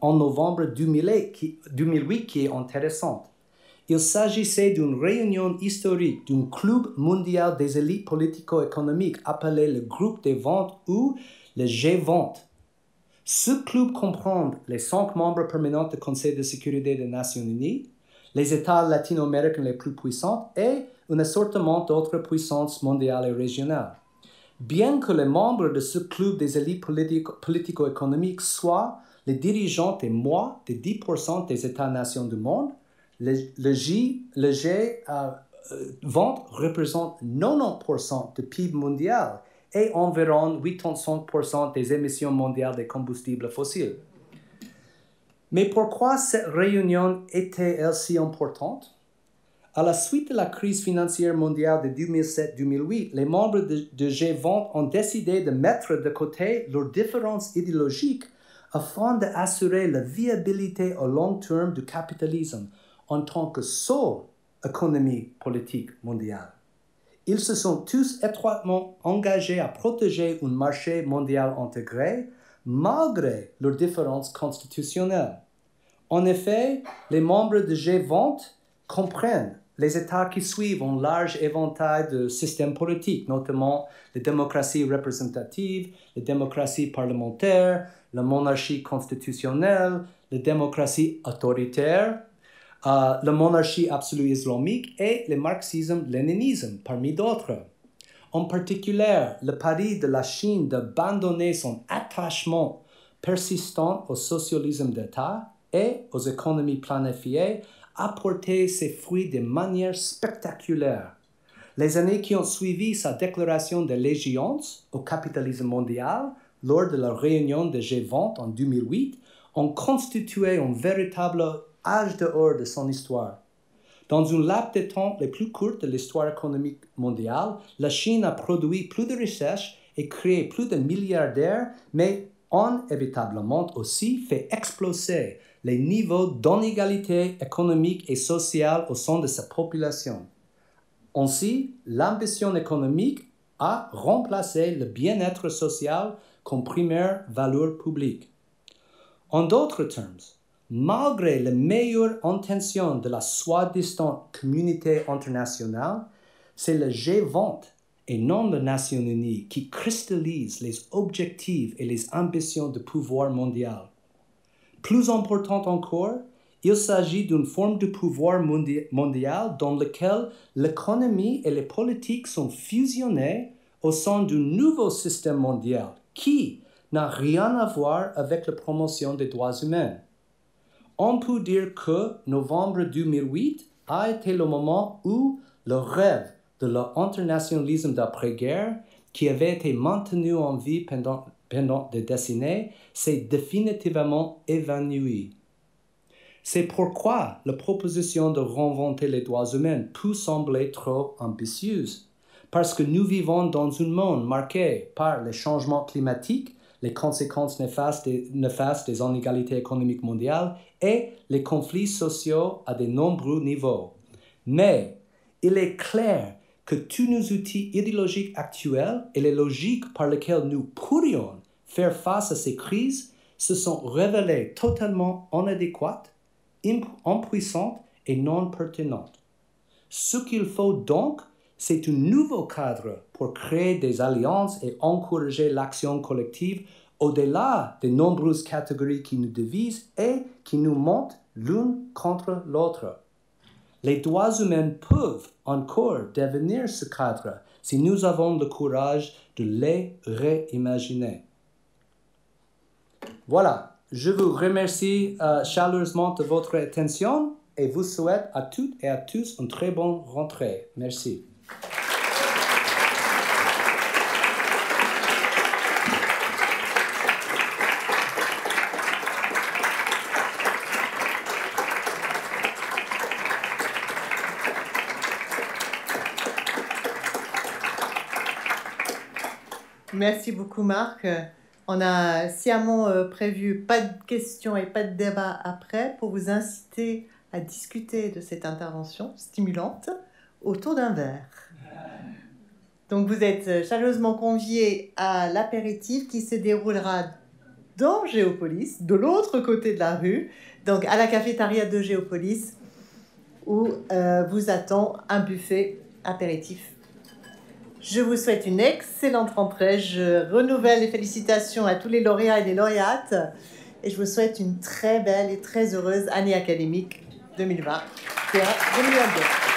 en novembre 2008 qui est intéressant. Il s'agissait d'une réunion historique d'un club mondial des élites politico-économiques appelé le groupe des ventes ou le G20. Ce club comprend les 5 membres permanents du Conseil de sécurité des Nations Unies, les États latino-américains les plus puissants et un assortiment d'autres puissances mondiales et régionales. Bien que les membres de ce club des élites politico-économiques soient les dirigeants des 10% des États-nations du monde, le G20 représente 90% du PIB mondial et environ 85% des émissions mondiales de combustibles fossiles. Mais pourquoi cette réunion était-elle si importante? À la suite de la crise financière mondiale de 2007-2008, les membres de G20 ont décidé de mettre de côté leurs différences idéologiques afin d'assurer la viabilité à long terme du capitalisme en tant que seule économie politique mondiale. Ils se sont tous étroitement engagés à protéger un marché mondial intégré malgré leurs différences constitutionnelles. En effet, les membres de G20 comprennent les États qui suivent un large éventail de systèmes politiques, notamment les démocraties représentatives, les démocraties parlementaires, la monarchie constitutionnelle, la démocratie autoritaire, la monarchie absolue islamique et le marxisme-léninisme, parmi d'autres. En particulier, le pari de la Chine d'abandonner son attachement persistant au socialisme d'État et aux économies planifiées a porté ses fruits de manière spectaculaire. Les années qui ont suivi sa déclaration d'allégeance au capitalisme mondial lors de la réunion de G20 en 2008 ont constitué un véritable âge d'or de son histoire. Dans une laps de temps les plus courtes de l'histoire économique mondiale, la Chine a produit plus de richesses et créé plus de milliardaires, mais ont inévitablement aussi fait exploser les niveaux d'inégalité économique et sociale au sein de sa population. Ainsi, l'ambition économique a remplacé le bien-être social comme première valeur publique. En d'autres termes, malgré les meilleures intentions de la soi-disant communauté internationale, c'est le G20 et non les Nations Unies qui cristallisent les objectifs et les ambitions du pouvoir mondial. Plus important encore, il s'agit d'une forme de pouvoir mondial dans laquelle l'économie et les politiques sont fusionnées au sein d'un nouveau système mondial qui n'a rien à voir avec la promotion des droits humains. On peut dire que novembre 2008 a été le moment où le rêve de l'internationalisme d'après-guerre, qui avait été maintenu en vie pendant des décennies, s'est définitivement évanoui. C'est pourquoi la proposition de réinventer les droits humains peut sembler trop ambitieuse, parce que nous vivons dans un monde marqué par les changements climatiques, les conséquences néfastes des inégalités économiques mondiales et les conflits sociaux à de nombreux niveaux. Mais il est clair que tous nos outils idéologiques actuels et les logiques par lesquelles nous pourrions faire face à ces crises se sont révélés totalement inadéquates, impuissantes et non pertinentes. Ce qu'il faut donc, c'est un nouveau cadre pour créer des alliances et encourager l'action collective au-delà des nombreuses catégories qui nous divisent et qui nous montent l'une contre l'autre. Les droits humains peuvent encore devenir ce cadre si nous avons le courage de les réimaginer. Voilà, je vous remercie chaleureusement de votre attention et vous souhaite à toutes et à tous une très bonne rentrée. Merci. Merci beaucoup Marc. On a sciemment prévu pas de questions et pas de débat après pour vous inciter à discuter de cette intervention stimulante autour d'un verre. Donc vous êtes chaleureusement conviés à l'apéritif qui se déroulera dans Géopolis, de l'autre côté de la rue, donc à la cafétéria de Géopolis, où vous attend un buffet apéritif. Je vous souhaite une excellente rentrée. Je renouvelle les félicitations à tous les lauréats et les lauréates. Et je vous souhaite une très belle et très heureuse année académique 2020-2022.